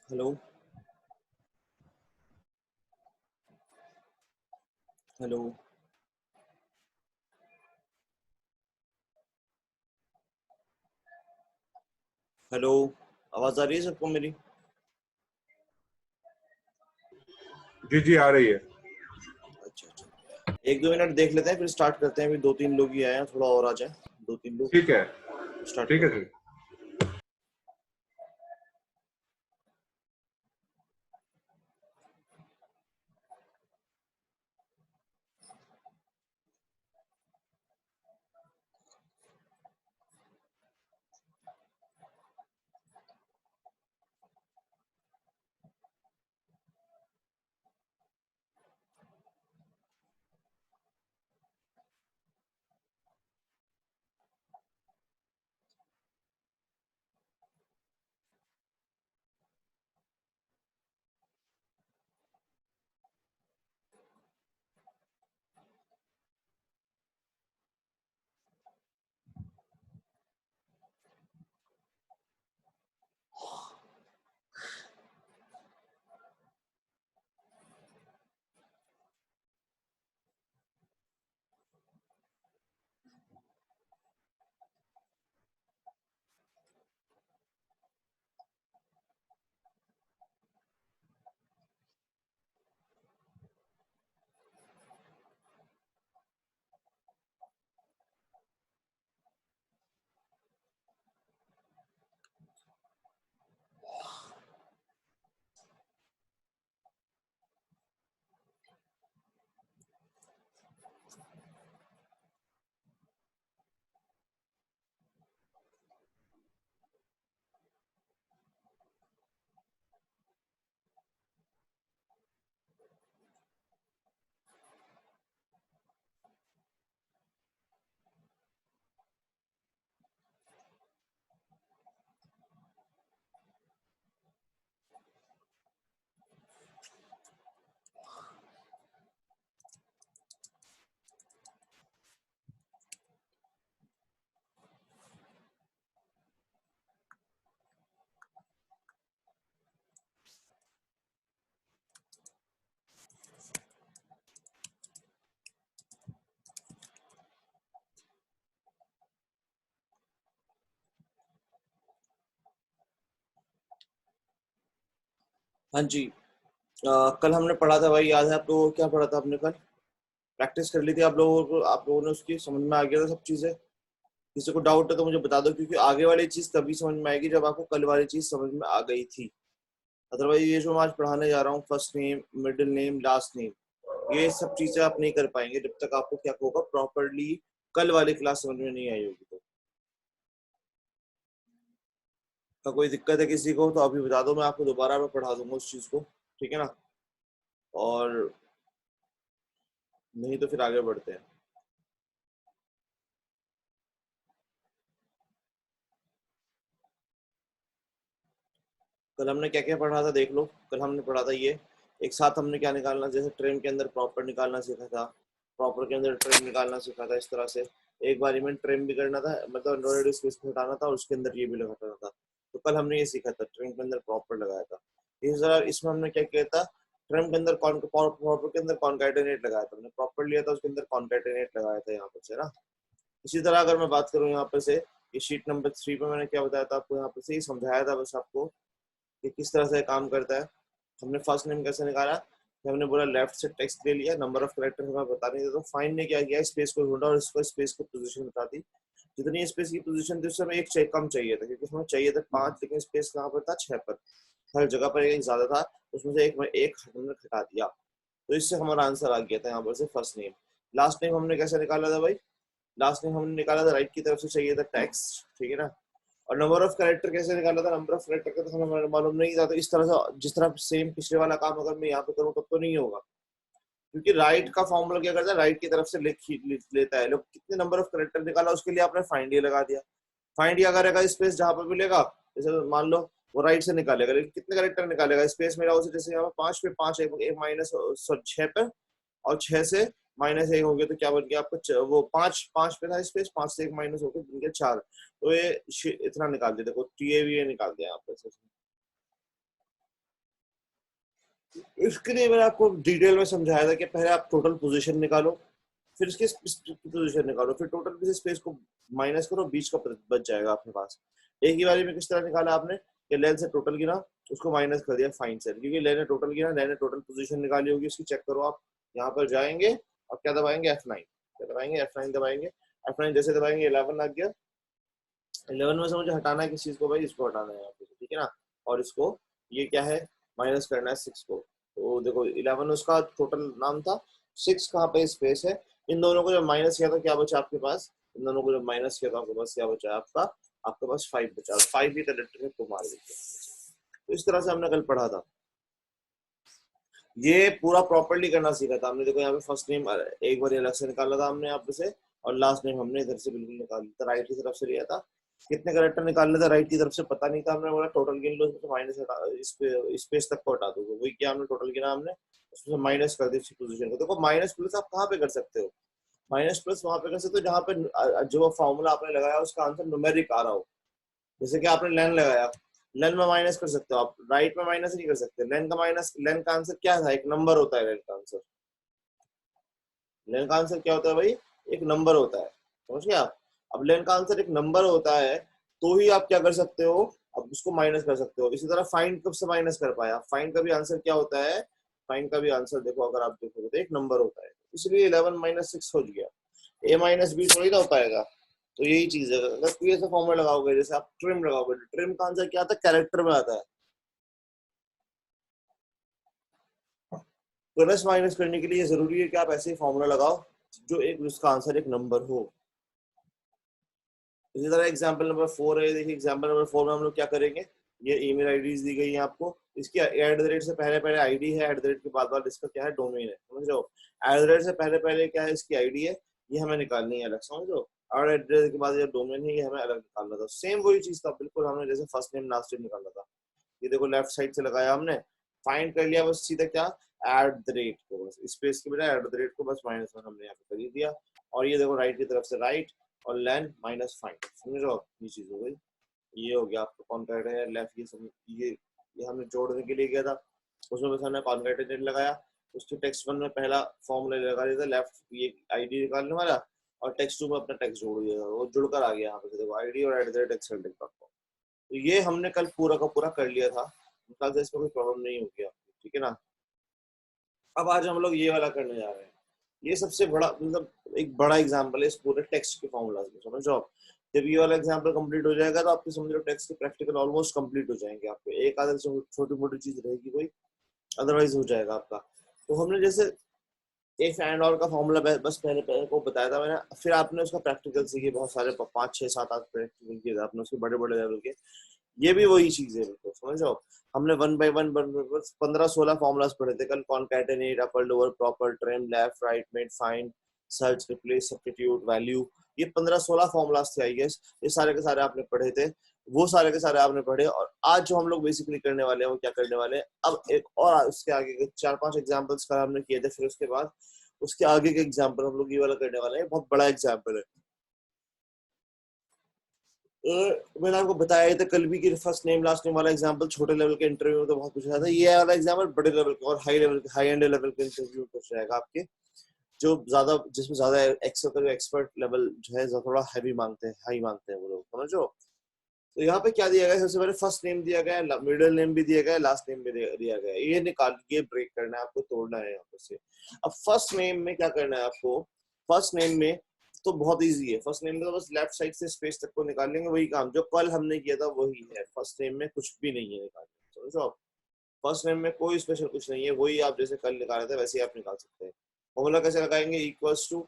Hello. Hello. Hello. आवाज आ रही है सबको मेरी? जी जी, आ रही है। अच्छा अच्छा, एक दो मिनट देख लेते हैं फिर स्टार्ट करते हैं। अभी दो तीन लोग ही आए हैं, थोड़ा और आ जाए। दो तीन लोग ठीक है। स्टार्ट ठीक है करते हैं। ठीक। हाँ जी। कल हमने पढ़ा था भाई, याद है आप लोगों को? क्या पढ़ा था आपने कल? प्रैक्टिस कर ली थी आप लोगों को? आप लोगों ने उसकी समझ में आ गया था सब चीजें? किसी को डाउट है तो मुझे बता दो, क्योंकि आगे वाली चीज तभी समझ में आएगी जब आपको कल वाली चीज समझ में आ गई थी। अदरवाइज ये जो मैं आज पढ़ाने जा रहा हूँ, first name, middle name, last name, ये सब चीजें आप नहीं कर पाएंगे जब तक आपको क्या होगा, प्रॉपरली कल वाली क्लास समझ में नहीं आई होगी। तो कोई दिक्कत है किसी को तो अभी बता दो, मैं आपको दोबारा मैं पढ़ा दूंगा उस चीज को। ठीक है ना? और नहीं तो फिर आगे बढ़ते हैं। कल हमने क्या क्या पढ़ा था देख लो। कल हमने पढ़ा था ये, एक साथ हमने क्या निकालना, जैसे ट्रेन के अंदर प्रॉपर निकालना सीखा था, प्रॉपर के अंदर ट्रेन निकालना सीखा था। इस तरह से एक बारी में ट्रेन भी करना था, मतलब अनवांटेड स्पेस को हटाना था और उसके अंदर ये भी लगाना था। तो कल हमने ये सीखा था, ट्रेन के अंदर प्रॉपर लगाया था। इस तरह इसमें हमने क्या किया था, ट्रेन के अंदर प्रॉपर के अंदर कॉन्कैटिनेट लगाया था, हमने प्रॉपर लिया था, उसके अंदर कॉन्कैटिनेट लगाया था यहाँ पर से ना। इसी तरह अगर मैं बात करूँ यहाँ पर से, ये शीट नंबर 3 पे मैंने क्या बताया था आपको, यहाँ पर से ही समझाया था बस आपको कि किस तरह से काम करता है। हमने फर्स्ट नेम कैसे निकाला कि हमने बोला लेफ्ट से टेक्स्ट ले लिया, नंबर ऑफ कैरेक्टर हमें बता नहीं था, तो फाइंड ने क्या किया, स्पेस को ढूंढा और इसको स्पेस की पोजीशन बता दी। जितनी स्पेस की पोजीशन थी उससे हमें एक कम चाहिए था, क्योंकि हमें चाहिए था 5, लेकिन स्पेस कहाँ पर था, 6 पर। हर जगह पर एक ज्यादा था, उसमें से एक हमने घटा दिया। तो इससे हमारा आंसर आ गया था यहाँ पर से फर्स्ट नेम। लास्ट नेम हमने कैसे निकाला था भाई? लास्ट नेम हमने निकाला था, राइट की तरफ से चाहिए था टेक्स्ट, ठीक है ना। और नंबर ऑफ कैरेक्टर कैसे निकाला था? नंबर ऑफ कैरेक्टर का तो हमें मालूम नहीं था, तो इस तरह से जिस तरह सेम पिछले वाला काम अगर मैं यहाँ पे करूँ तब तो नहीं होगा, क्योंकि राइट का फॉर्मूला क्या करता है, राइट की तरफ से लिख लेता है। लोग कितने नंबर ऑफ कैरेक्टर निकाला उसके लिए आपने फाइंड ये लगा दिया। फाइंड या करेगा स्पेस जहां पर मिलेगा, जैसे मान लो वो राइट से निकालेगा, लेकिन कितने कैरेक्टर निकालेगा? स्पेस मिला उसे, जैसे यहाँ 5 पे 5, एक माइनस 6 पे, और 6 से माइनस 1 हो गया तो क्या बन गया आपको? वो 5 5 पे था स्पेस, 5 से 1 माइनस हो गया, बन गया 4। तो ये इतना निकाल दिया, देखो टी ए वी ए निकाल दिया यहाँ पे। इसके लिए मैंने आपको डिटेल में समझाया था कि पहले आप टोटल पोजीशन निकालो, फिर इसकी पोजीशन निकालो, फिर टोटल किसी स्पेस को माइनस करो, बीच का बच जाएगा आपके पास। एक ही बारी में किस तरह निकाला आपने कि लेन से टोटल गिना, उसको माइनस कर दिया फाइंड से, क्योंकि लेन ने टोटल गिना, लेन ने टोटल पोजीशन निकाली होगी उसकी, चेक करो आप। यहाँ पर जाएंगे और क्या दबाएंगे, F9, क्या दबाएंगे, F9 दबाएंगे। F9 जैसे दबाएंगे 11 आ गया। 11 में से मुझे हटाना है किस चीज को भाई, इसको हटाना है यहाँ पे, ठीक है ना। और इसको ये क्या है, माइनस करना है 6 को। तो देखो 11 उसका टोटल नाम था, 6 कहाँ पे स्पेस है। इन दोनों को जब माइनस किया तो क्या बचा आपके पास, इन दोनों को जब माइनस किया तो आपके पास क्या बचा आपका, आपके पास 5 बचा। 5 ही कलेक्टर में को मार देते। तो इस तरह से हमने कल पढ़ा था, ये पूरा प्रॉपर्ली करना सीखा था हमने। देखो यहाँ पे फर्स्ट नेम एक बार अलग से निकाला था हमने यहाँ पे से, और लास्ट नेम हमने इधर से बिल्कुल निकाल लिया था, राइट की तरफ से लिया था। कितने करेक्टर निकालने थे राइट की तरफ से पता नहीं था, हमने बोला टोटल गिन लो, उसमें माइनस हटा, स्पेस तक को हटा दो। वही क्या हमने टोटल गिना, हमने उसमें माइनस कर दी पोजीशन को। देखो माइनस प्लस आप कहाँ पे कर सकते हो, माइनस प्लस वहां पे कर सकते हो जहाँ पे जो फॉर्मूला आपने लगाया उसका आंसर न्यूमेरिक आ रहा हो। जैसे कि आपने लेन लगाया, लेन में माइनस कर सकते हो आप, राइट में माइनस नहीं कर सकते। लेन का माइनस, लेन का आंसर क्या था, एक नंबर होता है लेन का आंसर। लेन का आंसर क्या होता है भाई, एक नंबर होता है, समझ गए आप। अब लेन का आंसर एक नंबर होता है तो ही आप क्या कर सकते हो, अब उसको माइनस कर सकते हो। इसी तरह फाइंड कब से माइनस कर पाया, फाइंड का भी आंसर क्या होता है, फाइंड का भी आंसर देखो अगर आप देखोगे तो एक नंबर होता है, इसलिए 11 माइनस 6 हो गया। ए माइनस बी थोड़ी ना हो पाएगा। तो यही चीज है, अगर कोई ऐसा फॉर्मूला लगाओगे, जैसे आप ट्रिम लगाओगे, ट्रिम का आंसर क्या आता है, कैरेक्टर में आता है। प्लस माइनस करने के लिए जरूरी है कि आप ऐसे ही फॉर्मूला लगाओ जो एक उसका आंसर एक नंबर हो। इसी तरह एग्जांपल नंबर 4 है, देखिए एग्जांपल नंबर 4 में हम लोग क्या करेंगे, ये ईमेल आईडीज दी गई है आपको, इसकी एट द रेट से पहले पहले आईडी है, एट द रेट के बाद बाद इसका क्या है, डोमेन है, समझ लो। एट द रेट से पहले पहले क्या है, इसकी आईडी है, ये हमें निकालनी है अलग, समझ लो। और एट द रेट के बाद ये डोमेन है, ये हमें अलग निकालना था। सेम वही चीज था बिल्कुल, हमने जैसे फर्स्ट नेम लास्ट नेम निकालना था। ये देखो लेफ्ट साइड से लगाया हमने, फाइंड कर लिया बस सीधा क्या, एट द रेट को, बस स्पेस के बजाय एट द रेट को बस माइनस वन हमने यहाँ पे कर ही दिया। और ये देखो राइट की तरफ से राइट, और लेन माइनस फाइंड, समझ रहे हो, ये चीज हो गई। ये हो गया आपका कॉन्कैटेनेट लेफ्ट, ये सब ये हमने जोड़ने के लिए किया था, उसमें बस हमने कॉन्कैटेनेट लगाया। उसके टेक्स्ट वन में पहला फॉर्मूला लगा दिया था, लेफ्ट ये आईडी निकालने वाला, और टेक्स्ट टू में अपना टेक्स्ट जोड़ दिया था, वो जुड़कर आ गया यहाँ पे देखो, आईडी और एट द रेट एक्सेल.com। तो ये हमने कल पूरा का पूरा कर लिया था, कल से इसमें कोई प्रॉब्लम नहीं होगी आपको, ठीक है ना। अब आज हम लोग ये वाला करने जा रहे हैं, ये सबसे बड़ा मतलब एक बड़ा एग्जांपल है इस पूरे टेक्स्ट के फॉर्मूलाज में, समझो आप। जब ये वाला एग्जांपल कंप्लीट हो जाएगा तो आपके समझ लो टेक्स्ट के प्रैक्टिकल ऑलमोस्ट कंप्लीट हो जाएंगे आपके, एक आधा छोटी मोटी चीज रहेगी कोई, अदरवाइज हो जाएगा आपका। तो हमने जैसे इफ एंड और का फॉर्मूला बस पहले पहले को बताया था मैंने, फिर आपने उसका प्रैक्टिकल सीखे, बहुत सारे 5 6 7 8 प्रैक्टिकल किए आपने उसके बड़े बड़े लेवल के। ये भी वही चीज है बिल्कुल, समझ जाओ। हमने 1 बाय 1 15 16 फॉर्मूलाज पढ़े थे कल, concatenate, upper lower, proper, trim, left right, mid, find, search, replace, substitute, value, ये 15 16 फॉर्मूलाज थे आई गेस, ये सारे के सारे आपने पढ़े थे, वो सारे के सारे आपने पढ़े। और आज जो हम लोग बेसिकली करने वाले हैं वो क्या करने वाले हैं, अब एक और उसके आगे के 4 5 एग्जांपल्स का हमने किए थे, फिर उसके बाद उसके आगे के एग्जांपल हम लोग ये वाला करने वाले हैं, बहुत बड़ा एग्जांपल है। मैंने आपको बताया था कल भी कि फर्स्ट नेम लास्ट नेम वाला एग्जांपल छोटे लेवल के इंटरव्यू में तो बहुत कुछ था, ये वाला एग्जांपल बड़े लेवल के और high level high and level के इंटरव्यू में पूछ जाएगा आपके, जो ज्यादा जिसमें ज्यादा एक्सेल का जो एक्सपर्ट लेवल जो है थोड़ा हैवी मांगते हैं, हाई मांगते हैं वो लोग, समझो। तो यहाँ पे क्या दिया गया है, सबसे पहले फर्स्ट नेम दिया गया है, मिडिल नेम भी दिया गया है, लास्ट नेम भी दिया गया है, ये निकाल के ब्रेक करना है आपको, तोड़ना है यहाँ पे से। अब फर्स्ट नेम में क्या करना है आपको, फर्स्ट नेम में तो बहुत इजी है, फर्स्ट नेम में तो बस लेफ्ट साइड से स्पेस तक को निकाल लेंगे, वही काम जो कल हमने किया था वही है, फर्स्ट नेम में कुछ भी नहीं है निकालने, समझो आप। फर्स्ट नेम में कोई स्पेशल कुछ नहीं है, वही आप जैसे कल निकाले थे वैसे ही आप निकाल सकते हैं। फॉर्मूला कैसे लगाएंगे, इक्वल्स टू,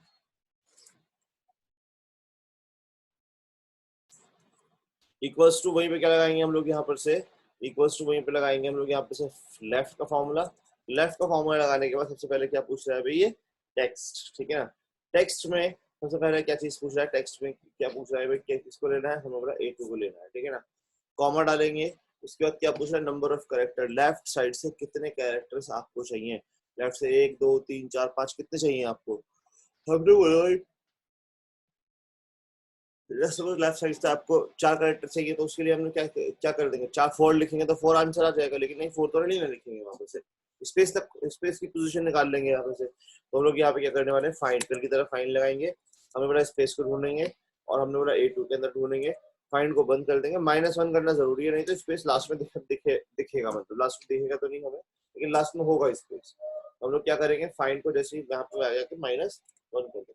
इक्वल्स टू वहीं पे क्या लगाएंगे हम लोग यहाँ पर से, इक्वल्स टू वहीं पे लगाएंगे हम लोग यहाँ पे से लेफ्ट का फॉर्मूला। लेफ्ट का फॉर्मूला लगाने के बाद सबसे पहले क्या पूछ रहा है भाई, ये टेक्स्ट, ठीक है ना। टेक्स्ट में सबसे पहले क्या चीज पूछ रहा है, टेक्स्ट में क्या पूछ रहा है भाई, क्या किसको लेना है, हमें बोला A2 को लेना है, ठीक है ना। कॉमा डालेंगे, उसके बाद क्या पूछ रहा है, number of character, left side से कितने कैरेक्टर्स आपको चाहिए, लेफ्ट से 1 2 3 4 5 कितने चाहिए आपको, हमने बोला सपोज लेफ्ट साइड से आपको 4 कैरेक्टर चाहिए, तो उसके लिए हमने क्या क्या कर देंगे, 4 4 लिखेंगे तो 4 आंसर आ जाएगा, लेकिन नहीं 4 तो नहीं लिखेंगे वहां से, स्पेस तक, स्पेस की पोजीशन निकाल लेंगे यहाँ पे से। तो हम लोग यहाँ पे क्या करने वाले हैं, फाइंड कल की तरह फाइंड लगाएंगे। हमें बोला स्पेस को ढूंढेंगे और हमने बोला A2 के अंदर ढूंढेंगे। फाइंड को बंद कर देंगे, -1 करना जरूरी है, नहीं तो स्पेस लास्ट में दिखेगा, मतलब लास्ट में दिखेगा तो नहीं हमें, लेकिन लास्ट में होगा स्पेस। हम लोग क्या करेंगे, फाइंड को जैसे ही यहाँ पे आ जाके -1 कर देंगे।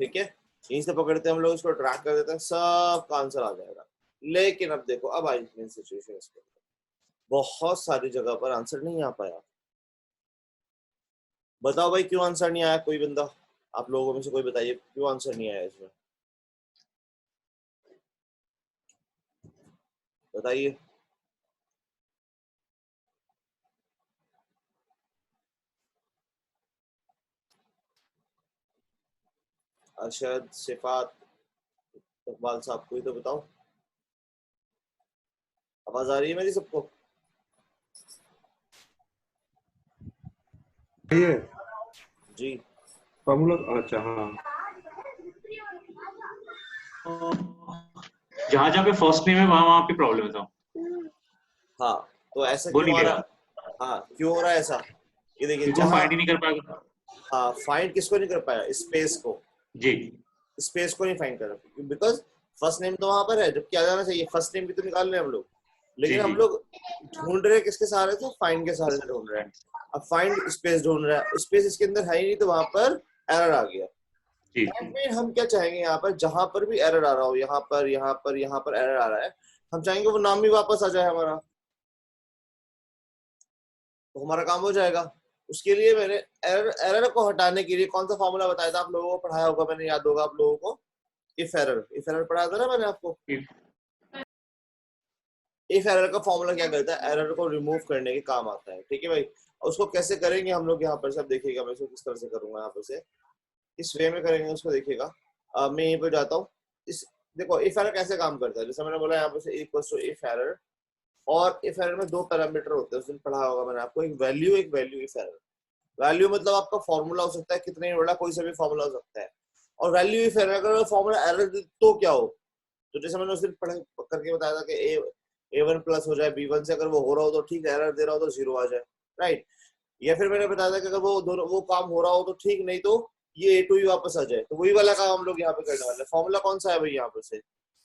ठीक है, यहीं से पकड़ते हैं हम लोग, इसको ट्रैक कर देते हैं, सबका आंसर आ जाएगा। लेकिन अब देखो, अब आई मेन सिचुएशन, इसके बहुत सारी जगह पर आंसर नहीं आ पाया। बताओ भाई क्यों आंसर नहीं आया, कोई बंदा आप लोगों में से कोई बताइए क्यों आंसर नहीं आया इसमें, बताइए। अरशद, सिफात, इकबाल साहब, कोई तो बताओ। आवाज आ रही है मेरी सबको? ये जी फॉर्मूला, अच्छा हाँ। जहाँ जहाँ पे फर्स्ट नेम है वहाँ वहाँ पे प्रॉब्लम है तो। हाँ, तो ऐसा वो क्यों नहीं आ ले रहा, रहा हाँ क्यों हो रहा है ऐसा, ये देखिए क्योंकि वो जहाँ, फाइंड ही नहीं कर पाएगा। हाँ फाइंड किसको नहीं कर पाया, स्पेस को, जी स्पेस को नहीं फाइंड कर रहा, बिकॉज फर्स्ट नेम तो वहां पर है, जब क्या जाना चाहिए, फर्स्ट नेम भी तो निकाल रहे हैं हम लोग, जी लेकिन हम जी लोग ढूंढ रहे हैं किसके सहारे से, फाइंड के सहारे से ढूंढ रहे हैं। अब फाइंड स्पेस ढूंढ रहा है, स्पेस इसके अंदर है ही नहीं, तो वहां पर एरर आ गया। जी That means हम क्या चाहेंगे, यहाँ पर जहां पर भी एरर आ रहा हो, यहाँ पर यहाँ पर यहाँ पर एरर आ रहा है, हम चाहेंगे वो नाम भी वापस आ जाए हमारा, तो हमारा काम हो जाएगा। उसके लिए मैंने एरर एरर को हटाने के लिए कौन सा फॉर्मूला बताया था आप लोगों को, पढ़ाया होगा मैंने, याद होगा आप लोगों को, इफ एरर पढ़ाया था ना मैंने आपको। इफ एरर का फॉर्मूला क्या करता है, एरर को रिमूव करने के काम आता है, ठीक है भाई। और उसको कैसे करेंगे हम लोग यहाँ पर से, अब देखिएगा मैं इसको किस तरह से करूंगा, यहाँ पर से इस वे में करेंगे उसको, देखिएगा। मैं यहीं पर जाता हूँ, इस देखो इफ एरर कैसे काम करता है, जैसे मैंने बोला यहाँ पर से इक्वल्स टू इफ एरर, और इफ एरर में दो पैरामीटर होते हैं, उस दिन पढ़ा होगा मैंने आपको, एक वैल्यू इफ एरर। वैल्यू मतलब आपका फॉर्मूला हो सकता है, कितने ही बड़ा कोई सा भी फॉर्मूला हो सकता है, और वैल्यू इफ एरर, अगर फॉर्मूला एरर तो क्या हो, तो जैसे मैंने उस दिन पढ़ करके बताया था कि A1 प्लस हो जाए B1 से, अगर वो हो रहा हो तो ठीक, एरर दे रहा हो तो 0 आ जाए, राइट। या फिर मैंने बताया था कि अगर वो दोनों वो काम हो रहा हो तो ठीक, नहीं तो ये A2 ही वापस आ जाए, तो वही वाला काम हम लोग यहाँ पे करने वाले हैं। फॉर्मूला कौन सा है भाई, यहाँ पर से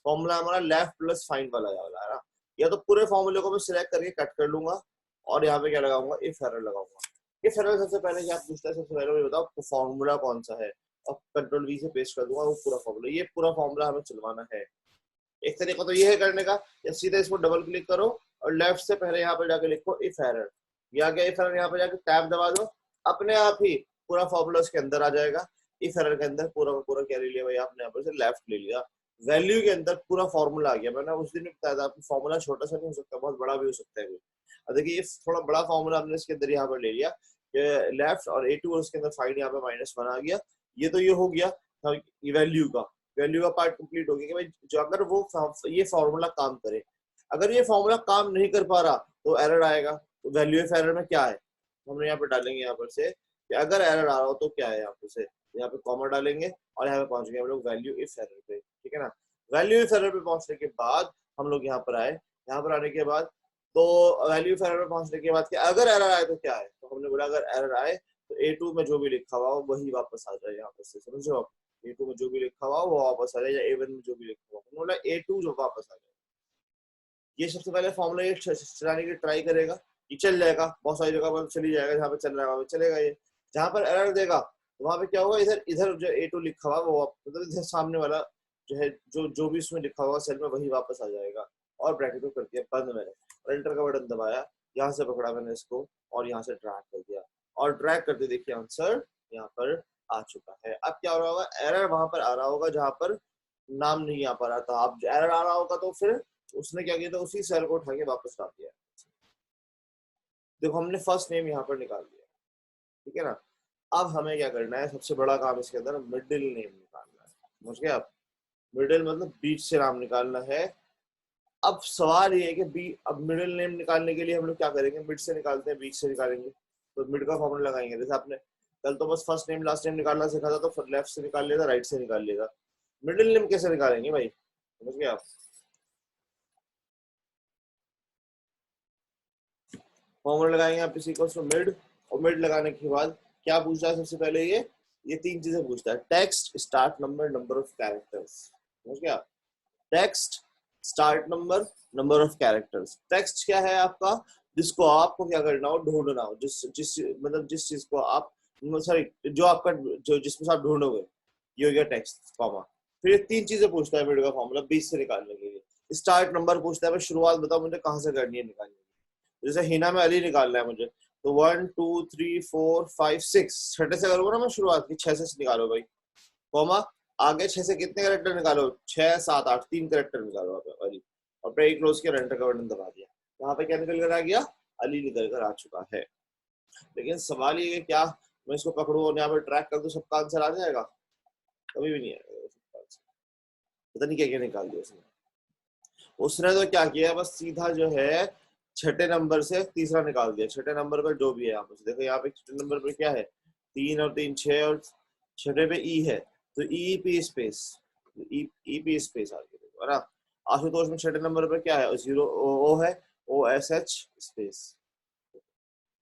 फॉर्मूला हमारा लेफ्ट प्लस फाइंड वाला है ना, या तो पूरे फॉर्मूले को मैं सिलेक्ट करके कट कर लूंगा और यहाँ पे क्या लगाऊंगा, इफ एरर लगाऊंगा। इफ एरर सबसे पहले क्या पूछता है, सबसे पहले मुझे बताओ फॉर्मूला कौन सा है, और कंट्रोल V से पेस्ट कर दूंगा वो पूरा फॉर्मूला, ये पूरा फॉर्मूला हमें चलवाना है। एक तरीका तो ये है करने का, या सीधा इसको डबल क्लिक करो और लेफ्ट से पहले यहाँ पे जाके लिखो इफ एरर, या क्या इफ एरर, यहाँ पे जाके टैब दबा दो, अपने आप ही पूरा फॉर्मूला उसके अंदर आ जाएगा। इफ एरर के अंदर पूरा का पूरा क्या ले लिया भाई आपने, यहाँ पर से लेफ्ट ले लिया, वैल्यू के अंदर पूरा फॉर्मूला आ गया। मैंने उस दिन भी बताया था आपको, फॉर्मूला छोटा सा नहीं हो सकता, बहुत बड़ा भी हो सकता है। अब देखिए ये थोड़ा बड़ा फॉर्मूला हमने इसके अंदर यहाँ पर ले लिया, लेफ्ट और A2 और उसके अंदर फाइंड यहाँ पे -1 आ गया। ये तो ये हो गया वैल्यू का पार्ट कंप्लीट हो गया कि भाई जो अगर वो ये फॉर्मूला काम करे, अगर ये फॉर्मूला काम नहीं कर पा रहा तो एरर आएगा। तो वैल्यू इफ एरर में क्या है, हमने यहाँ पे डालेंगे यहाँ पर से कि अगर एरर आ रहा हो तो क्या है, यहाँ पर से यहाँ पे कॉमा डालेंगे और यहाँ पे पहुंच गए हम लोग वैल्यू इफ एरर पे, ठीक है ना। वैल्यू इफ एरर पे पहुंचने के बाद हम लोग यहाँ पर आए, यहाँ पर आने के बाद तो वैल्यू इफ एरर पे पहुंचने के बाद कि अगर एरर आए तो क्या है, तो हमने बोला अगर एरर आए तो A2 में जो भी लिखा हुआ हो वही वापस आ जाए, यहाँ पर से समझो आप, A2 में जो भी लिखा हुआ वो वापस आ जाए, या A1 में जो भी लिखा हुआ, बोला A2 जो वापस आ जाए। ये सबसे पहले फॉर्मूला ये चलाने की ट्राई करेगा, ये चल जाएगा, बहुत सारी जगह पर चली जाएगा, जहाँ पे चल रहा है वहाँ पे चलेगा। ये जहाँ पर एरर देगा तो वहाँ पे क्या होगा, इधर इधर जो A2 लिखा हुआ वो मतलब इधर सामने वाला जो है, जो भी उसमें लिखा हुआ सेल में वही वापस आ जाएगा। और ब्रैकेट को कर दिया बंद मैंने, और एंटर का बटन दबाया, यहाँ से पकड़ा मैंने इसको और यहाँ से ड्रैग कर दिया, और ड्रैग करते देखिए आंसर यहाँ पर आ चुका है। अब क्या हो रहा होगा, एरर वहां पर आ रहा होगा जहां पर नाम नहीं आ पा रहा था। अब एरर आ रहा होगा तो फिर उसने क्या किया था, उसी सेल को उठा के वापस डाल दिया। देखो हमने फर्स्ट नेम यहाँ पर निकाल दिया, ठीक है ना। अब हमें क्या करना है, सबसे बड़ा काम इसके अंदर मिडिल नेम निकालना है, समझ गए आप। मिडिल मतलब बीच से नाम निकालना है, अब सवाल ये है कि बी, अब मिडिल नेम निकालने के लिए हम लोग क्या करेंगे, मिड से निकालते हैं, बीच से निकालेंगे, तो मिड का फॉर्मूला लगाएंगे। जैसे आपने कल तो बस फर्स्ट नेम लास्ट नेम निकालना सीखा था, तो लेफ्ट से निकाल लेगा, राइट से निकाल लेगा। मिडिल नेम कैसे निकालेंगे भाई, समझ गए आप? फॉर्मूला लगाएंगे आप इसी को मिड, और मिड लगाने के बाद क्या पूछता है सबसे पहले, ये तीन चीजें पूछता है, text, start number, number of characters. समझ गया? Text, start number, number of characters. Text क्या है आपका, जिसको आपको क्या करना हो, ढूंढना हो, जिस चीज को आप, सॉरी, जो आपका जो जिसमें आप ढूंढोगे, ये हो गया टेक्स्ट, कॉमा। फिर ये तीन चीजें पूछता है मिड का फॉर्मूला 20 से निकालने के लिए। स्टार्ट नंबर पूछता है, मैं शुरुआत बताओ मुझे कहाँ से करनी है निकालने की। जैसे हिना में अली निकालना है मुझे, तो 1 2 3 4 5 6, छठे से करूंगा ना मैं शुरुआत की, 6 से निकालो भाई, कॉमा, आगे 6 से कितने कैरेक्टर निकालो, 6 7 8, 3 कैरेक्टर निकालो अली, और ब्रेक क्लोज के एंटर का बटन दबा दिया, यहाँ पे क्या निकल कर आ गया, अली निकल कर आ चुका है। लेकिन सवाल ये है क्या मैं इसको पकड़ू और यहाँ पे ट्रैक कर दूं, सबका आंसर आ जाएगा? कभी भी नहीं आएगा सबका आंसर। पता नहीं क्या क्या निकाल दिया उसने तो क्या किया, बस सीधा जो है छठे नंबर से तीसरा निकाल दिया। छठे नंबर पर जो भी है, यहाँ पे देखो, यहाँ पे छठे नंबर पर क्या है, 3 और 3 6, और छठे पे ई है, तो E P space, E P space आ गया, है ना। आशुतोष में छठे नंबर पर क्या है, 0 ओ है, ओ एस एच स्पेस,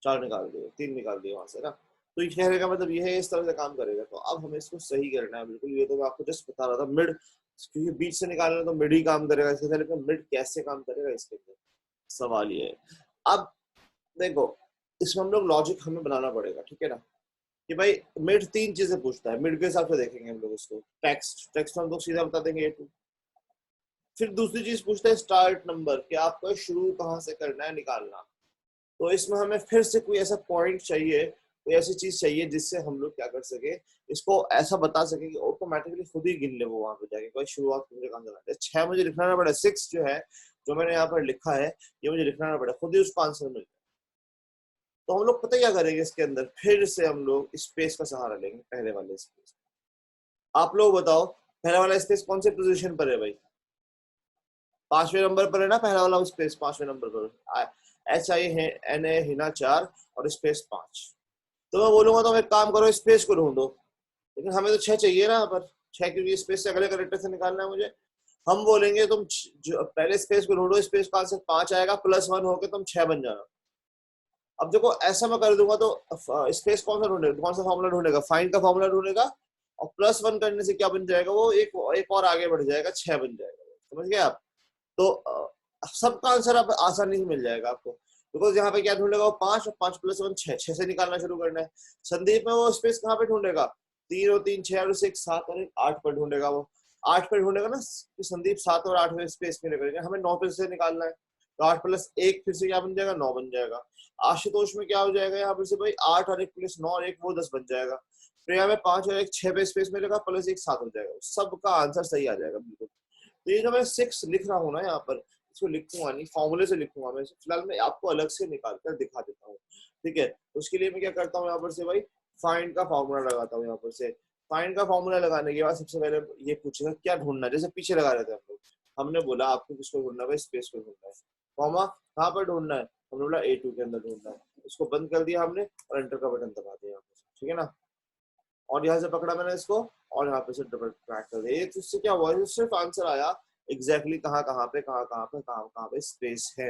4 निकाल दिए, 3 निकाल दिए वहां से ना। तो ये कहने का मतलब ये है, इस तरह से काम करेगा। तो अब हमें इसको सही करना है बिल्कुल। ये तो मैं आपको जस्ट बता रहा था, मिड, क्योंकि बीच से निकालना तो मिड ही काम करेगा, इसके पहले मिड कैसे काम करेगा इसके अंदर सवाल ये है। अब देखो, इसमें हम लोग लॉजिक हमें बनाना पड़ेगा, ठीक है ना, कि भाई मिड तीन चीजें पूछता है, मिड के हिसाब से देखेंगे हम लोग इसको। टेक्स्ट में हम लोग सीधा बता देंगे A2। फिर दूसरी चीज पूछता है स्टार्ट नंबर, कि आपको शुरू कहाँ से करना है निकालना। तो इसमें हमें फिर से कोई ऐसा पॉइंट चाहिए, कोई ऐसी चीज चाहिए जिससे हम लोग क्या कर सके, इसको ऐसा बता सके कि ऑटोमेटिकली खुद ही गिन ले वो वहां पे जाके, कोई शुरुआत मुझे कहाँ से करना है। 6 मुझे लिखना ना पड़े, 6 जो है, जो मैंने यहाँ पर लिखा है, ये मुझे लिखना ना पड़े, खुद ही उसका आंसर मिल जाए। तो हम लोग पता क्या करेंगे इसके अंदर, फिर से हम लोग स्पेस का सहारा लेंगे, पहले वाले स्पेस। आप लोग बताओ, पहला वाला स्पेस कौन से पोजीशन पर है भाई, 5वें नंबर पर है ना पहला वाला स्पेस, 5वें नंबर पर, HINA हिना 4 और स्पेस 5। तो मैं बोलूंगा तो एक काम करो, स्पेस को ढूंढो, लेकिन हमें तो 6 चाहिए ना यहाँ पर, 6 क्योंकि स्पेस से अगले कैरेक्टर से निकालना है मुझे। हम बोलेंगे तुम जो पहले स्पेस को ढूंढो, स्पेस का आंसर 5 आएगा, +1 होके तुम 6 बन जाना। अब देखो ऐसा मैं कर दूंगा तो स्पेस कौन सा ढूंढेगा, कौन सा फॉर्मूला ढूंढेगा, फाइंड का फॉर्मूला ढूंढेगा, और +1 करने से क्या बन जाएगा, वो एक और आगे बढ़ जाएगा, 6 बन जाएगा। समझ गए आप? तो सबका आंसर अब आसानी से मिल जाएगा आपको, बिकॉज यहाँ पे क्या ढूंढेगा वो 5, और 5 + 1 6, 6 से निकालना शुरू करना है। संदीप में वो स्पेस कहाँ पे ढूंढेगा, 3 और 3 6 और 6 7 और 8 पर ढूंढेगा, वो 8 पर ढूंढेगा ना, संदीप 7 और 8वें स्पेस में निकलेगा, हमें 9 पे से निकालना है, तो 8 + 1 फिर से क्या बन जाएगा, 9 बन जाएगा। आशुतोष में क्या हो जाएगा यहाँ पर से भाई, 8 और 1 + 9 और 1 वो 10 बन जाएगा। प्रिया में 5 और 1 6 पे स्पेस मिलेगा, +1 7 हो जाएगा, सबका आंसर सही आ जाएगा बिल्कुल। तो ये जो मैं 6 लिख रहा हूँ ना यहाँ पर, इसको लिखूंगा नहीं, फॉर्मूले से लिखूंगा मैं, फिलहाल मैं आपको अलग से निकाल कर दिखा देता हूँ, ठीक है। उसके लिए मैं क्या करता हूँ यहाँ पर से भाई, फाइंड का फॉर्मूला लगाता हूँ यहाँ पर से। फाइंड का फॉर्मूला लगाने के बाद सबसे पहले ये पूछेगा क्या ढूंढना है, जैसे पीछे लगा रहे थे हम लोग, हमने बोला आपको किसको ढूंढना है, स्पेस को ढूंढना है, कॉमा कहाँ पर ढूंढना है, हमने बोला A2 के अंदर ढूंढना है। इसको बंद कर दिया हमने और एंटर का बटन दबा दिया, ठीक है ना, और यहाँ से पकड़ा मैंने इसको और यहाँ पे से डबल ट्रैक कर दिया। तो इससे क्या हुआ, सिर्फ आंसर आया एग्जैक्टली कहाँ पे स्पेस है।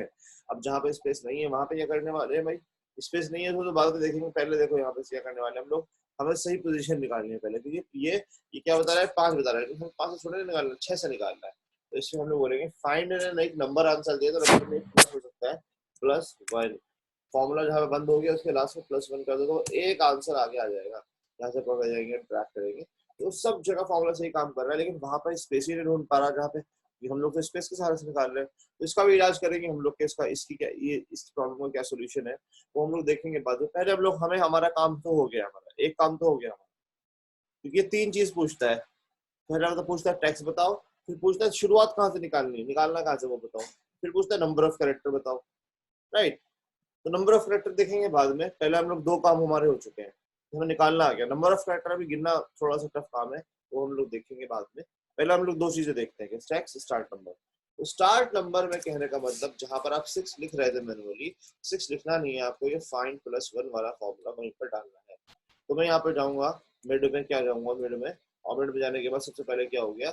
अब जहाँ पे स्पेस नहीं है वहां पे क्या करने वाले हैं भाई, स्पेस नहीं है तो बाद में देखेंगे, पहले देखो यहाँ पे क्या करने वाले हम लोग, हमें सही पोजीशन निकालनी है पहले, क्योंकि ये क्या बता रहा है, 5 बता रहा है, तो 5 से छोटे निकालना, 6 से निकालना है। तो इसमें हम लोग बोलेंगे फाइंड एक नंबर आंसर दिया, तो नंबर में प्लस हो सकता है, +1। फॉर्मूला जहाँ पे बंद हो गया उसके लास्ट में +1 कर दो, तो एक आंसर आगे आ जाएगा। यहाँ से पकड़ जाएंगे, ट्रैक करेंगे, तो सब जगह फॉर्मूला सही काम कर रहा है, लेकिन वहां पर स्पेस ही नहीं ढूंढ पा रहा, जहाँ पे हम लोग तो स्पेस के सहारे से निकाल रहे हैं। तो इसका भी इलाज करेंगे हम लोग के, इसकी क्या, ये इस प्रॉब्लम का क्या सोल्यूशन है वो हम लोग देखेंगे बाद में। पहले हम लोग, हमारा काम तो हो गया, हमारा एक काम तो हो गया हमारा, क्योंकि ये 3 चीज पूछता है। पहला तो पूछता है टेक्स्ट बताओ, फिर पूछता है शुरुआत कहाँ से निकालनी है, निकालना कहाँ से वो बताओ, फिर पूछता है नंबर ऑफ कैरेक्टर बताओ, राइट। तो नंबर ऑफ कैरेक्टर देखेंगे बाद में, पहले हम लोग 2 काम हमारे हो चुके हैं, हमें निकालना आ गया। नंबर ऑफ कैरेक्टर अभी गिनना थोड़ा सा टफ काम है, वो हम लोग देखेंगे बाद में। पहले हम लोग 2 चीजें देखते हैं, टेक्स्ट, स्टार्ट नंबर। तो स्टार्ट नंबर में कहने का मतलब जहां पर आप 6 लिख रहे थे मैनुअली, 6 लिखना नहीं है आपको, ये फाइंड +1 वाला फॉर्मूला वहीं पर डालना है। तो मैं यहाँ पर जाऊंगा मिड में, क्या जाऊंगा मिड में, और मिड में जाने के बाद सबसे पहले क्या हो गया,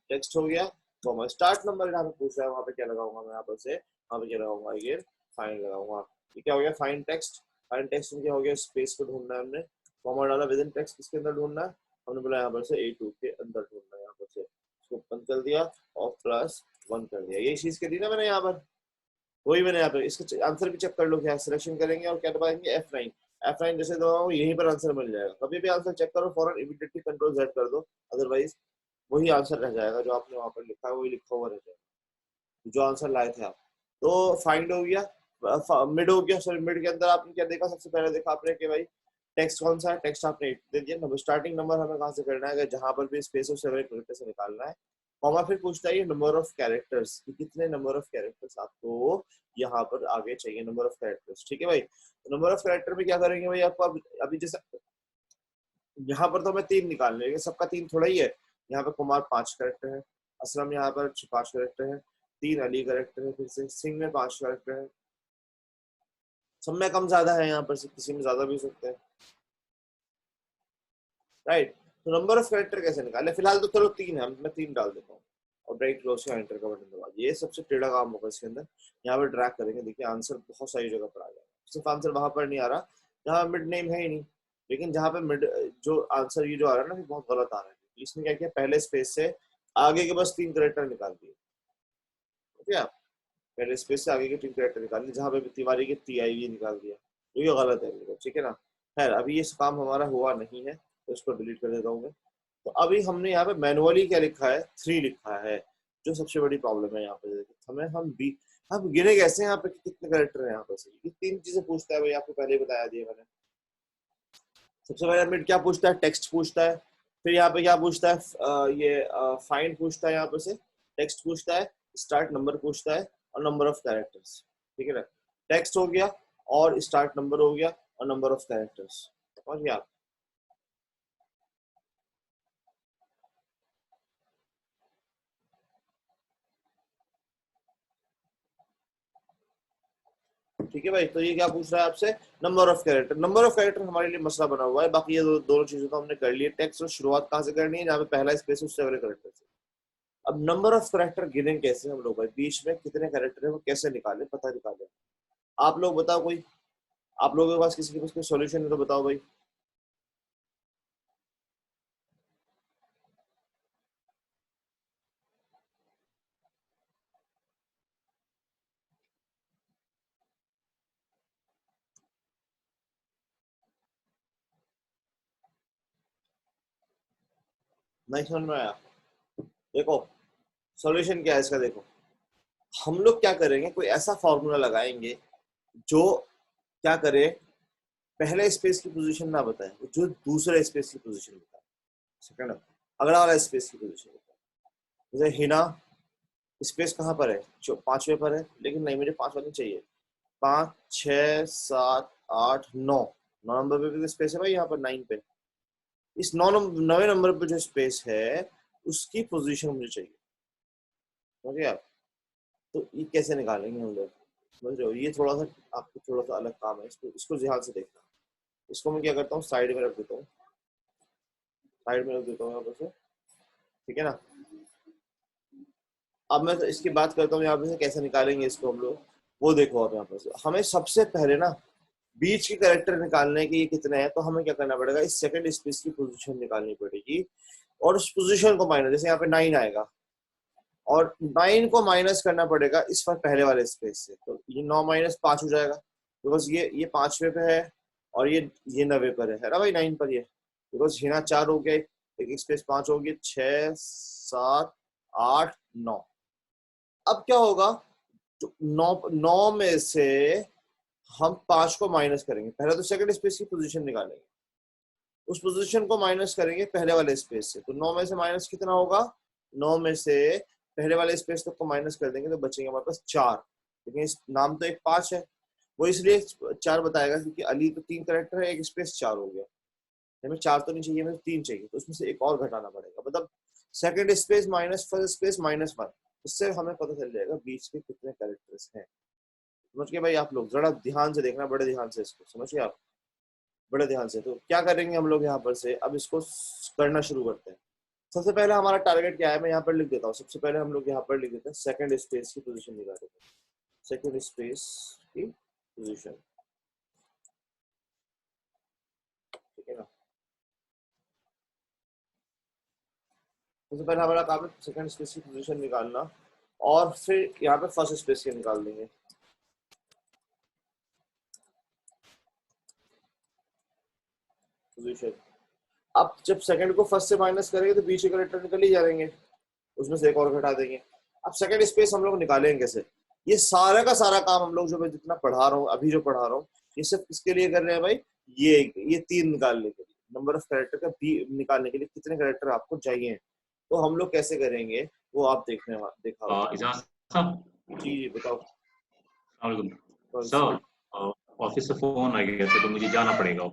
टेक्स्ट हो गया, तो मैं स्टार्ट नंबर यहाँ पे पूछ रहा है, वहाँ पे क्या लगाऊंगा मैं, यहाँ पर से वहाँ पे क्या लगाऊंगा, ये फाइंड लगाऊंगा। ये क्या हो गया, फाइंड टेक्स्ट। फाइंड टेक्स्ट में क्या हो गया, स्पेस को ढूंढना है हमने, कॉमा डाला, विद इन टेक्स्ट किसके अंदर ढूंढना है, हमने बोला यहाँ पर से A2 के अंदर ढूंढना है, यहाँ पर से इसको बंद कर दिया और +1 कर दिया। यही चीज करी ना मैंने यहाँ पर, वही मैंने यहाँ पे, इसका आंसर भी चेक कर लो, क्या सिलेक्शन करेंगे और क्या दबाएंगे, F9 जैसे दबाओ यहीं पर आंसर मिल जाएगा। कभी भी आंसर चेक करो फौरन इमीडिएटली कंट्रोल Z कर दो, अदरवाइज वही आंसर रह जाएगा जो आपने वहां पर लिखा है, वही लिखा हुआ रह जाएगा जो आंसर लाए थे आप। तो फाइंड हो गया, मिड हो गया, सॉरी मिड के अंदर आपने क्या देखा, सबसे पहले देखा आपने कि भाई टेक्स्ट कौन सा है, टेक्स्ट आपने 8 दे दिया। नंबर स्टार्टिंग नंबर हमें कहाँ से करना है, जहां पर भी स्पेस हो सेवरल कैरेक्टर से निकालना है। कॉमा फिर पूछता है ये नंबर ऑफ कैरेक्टर्स, कि कितने नंबर ऑफ कैरेक्टर्स आपको यहाँ पर आगे चाहिए, नंबर ऑफ कैरेक्टर्स। ठीक है भाई, तो नंबर ऑफ कैरेक्टर में क्या करेंगे भाई, आपको अभी जैसे यहाँ पर तो हमें 3 निकालने हैं, सबका 3 थोड़ा ही है। यहाँ पे कुमार 5 कैरेक्टर है, असलम यहाँ पर 5 कैरेक्टर है, 3 अली कैरेक्टर है, फिर से सिंह में 5 कैरेक्टर है, सब में कम ज्यादा है, यहाँ पर से किसी में ज्यादा भी हो सकते हैं, राइट। तो नंबर ऑफ कैरेक्टर कैसे निकाले, फिलहाल तो चलो 3 है, मैं 3 डाल देता हूँ और ब्रेक क्लोज का एंटर का बटन दबा, ये सबसे टेढ़ा काम होगा इसके अंदर। यहाँ पर ड्रैग करेंगे, देखिए आंसर बहुत सारी जगह पर आ जाएगा, सिर्फ आंसर वहां पर नहीं आ रहा जहाँ मिड नेम है ही नहीं, लेकिन जहाँ पे मिड जो आंसर ये जो आ रहा है ना, बहुत गलत आ रहा है। इसने क्या किया, पहले स्पेस से आगे के बस 3 कैरेक्टर निकाल दिए, ठीक है, पहले स्पेस से आगे के 3 कैरेक्टर निकाल दिए, जहाँ पे तिवारी के TIV निकाल दिया, तो ये गलत है, ठीक है ना। खैर अभी ये काम हमारा हुआ नहीं है, तो इसको डिलीट कर देता हूँ मैं। तो अभी हमने यहाँ पे मैनुअली क्या लिखा है, 3 लिखा है, जो सबसे बड़ी प्रॉब्लम है यहाँ पे। हमें हम गिने कैसे यहाँ पे कितने कैरेक्टर है यहाँ पे, ये 3 चीजें पूछता है भाई, आपको पहले बता दिया मैंने। सबसे पहले मिड क्या पूछता है, टेक्स्ट पूछता है, फिर यहाँ पे क्या पूछता है, ये फाइंड पूछता है, यहाँ पे से टेक्स्ट पूछता है, स्टार्ट नंबर पूछता है और नंबर ऑफ कैरेक्टर्स, ठीक है ना। टेक्स्ट हो गया और स्टार्ट नंबर हो गया और नंबर ऑफ कैरेक्टर्स, समझ गए आप। ठीक है भाई, तो ये क्या पूछ रहा है आपसे, number of character. Number of character हमारे लिए मसला बना हुआ है, बाकी ये दोनों चीजें तो हमने कर ली है। टेक्स्ट और शुरुआत कहाँ से करनी है, जहाँ पे पहला स्पेस उससे वाले कैरेक्टर से। अब नंबर ऑफ कैरेक्टर गिने कैसे हम लोग भाई, बीच में कितने कैरेक्टर है वो कैसे निकाले, पता निकाले। आप लोग बताओ, कोई आप लोगों के पास किसी के पास कोई सॉल्यूशन है तो बताओ भाई। नहीं समझ में आया, देखो सॉल्यूशन क्या है इसका। देखो हम लोग क्या करेंगे, कोई ऐसा फॉर्मूला लगाएंगे जो क्या करे, पहले स्पेस की पोजीशन ना बताए, जो दूसरे स्पेस की पोजीशन बताए, सेकंड अगला वाला स्पेस की पोजीशन बताए। जैसे हिना स्पेस कहाँ पर है, जो 5वें पर है, लेकिन नहीं मुझे 5 वाली चाहिए, 5 6 7 8 9 नंबर पे भी स्पेस है भाई, यहाँ पर 9 पे, इस 9वें नंबर पे जो स्पेस है उसकी पोजीशन मुझे चाहिए, समझ आप। तो ये कैसे निकालेंगे हम लोग, समझ रहे हो, ये थोड़ा सा आपको थोड़ा सा अलग काम है, इसको ध्यान से देखना। इसको मैं क्या करता हूँ, साइड में रख देता हूँ, साइड में रख देता हूँ यहाँ पर से, ठीक है ना। अब मैं तो इसकी बात करता हूँ यहाँ पे से कैसे निकालेंगे इसको हम लोग, वो देखो। अब यहाँ पर से हमें सबसे पहले ना बीच के कैरेक्टर निकालने के ये कितने हैं, तो हमें क्या करना पड़ेगा, इस सेकंड स्पेस की पोजीशन निकालनी पड़ेगी और उस पोजीशन को माइनस, जैसे यहाँ पे 9 आएगा और 9 को माइनस करना पड़ेगा इस पर पहले वाले स्पेस से, तो ये 9 - 5 हो जाएगा, बिकॉज ये 5वें पे है और ये 9वें पर है ना भाई, 9 पर ये, बिकॉज हिना 4 हो गया, एक स्पेस 5 हो गया, 6 7 8 9। अब क्या होगा, तो 9 में से हम 5 को माइनस करेंगे, पहले तो सेकंड स्पेस की पोजीशन निकालेंगे, उस पोजीशन को माइनस करेंगे पहले वाले स्पेस से, तो 9 में से माइनस कितना होगा, 9 में से पहले वाले स्पेस तक को माइनस कर देंगे तो बचेंगे हमारे पास 4, लेकिन इस नाम तो एक 5 है, वो इसलिए 4 बताएगा क्योंकि अली तो 3 कैरेक्टर है, एक स्पेस 4 हो गया, हमें 4 तो नहीं चाहिए, हमें 3 चाहिए, तो उसमें से एक और घटाना पड़ेगा, मतलब second space minus first space -1, इससे हमें पता चल जाएगा बीच के कितने कैरेक्टर्स हैं। समझ गए भाई आप लोग? जरा ध्यान से देखना, बड़े ध्यान से इसको समझिए आप, बड़े ध्यान से। तो क्या करेंगे हम लोग यहाँ पर से, अब इसको करना शुरू करते हैं। सबसे पहले हमारा टारगेट क्या है, मैं यहाँ पर लिख देता हूँ। सबसे पहले हम लोग यहाँ पर लिख देते हैं सेकंड स्पेस की पोजीशन निकालेंगे, सेकंड स्पेस की पोजीशन, ठीक है ना। सबसे पहले हमारा काम है सेकंड स्पेस की पोजीशन निकालना, और फिर यहाँ पे फर्स्ट स्पेस के निकाल देंगे। पोजीशन, अब जब सेकंड को फर्स्ट से माइनस करेंगे तो बीच के कैरेक्टर निकल ही जाएंगे, उसमें से एक और घटा देंगे। अब सेकंड स्पेस हम लोग निकालेंगे कैसे? ये सारा का सारा काम हम लोग जो मैं जितना पढ़ा रहा हूँ अभी, जो पढ़ा रहा हूँ, ये सिर्फ किसके लिए कर रहे हैं भाई? ये 3 निकालने के लिए, नंबर ऑफ कैरेक्टर का बी निकालने के लिए कितने कैरेक्टर आपको चाहिए। तो हम लोग कैसे करेंगे वो आप देखा इजाज साहब, जी जी बताओ। सर ऑफिस से फोन आ गया था तो मुझे जाना पड़ेगा।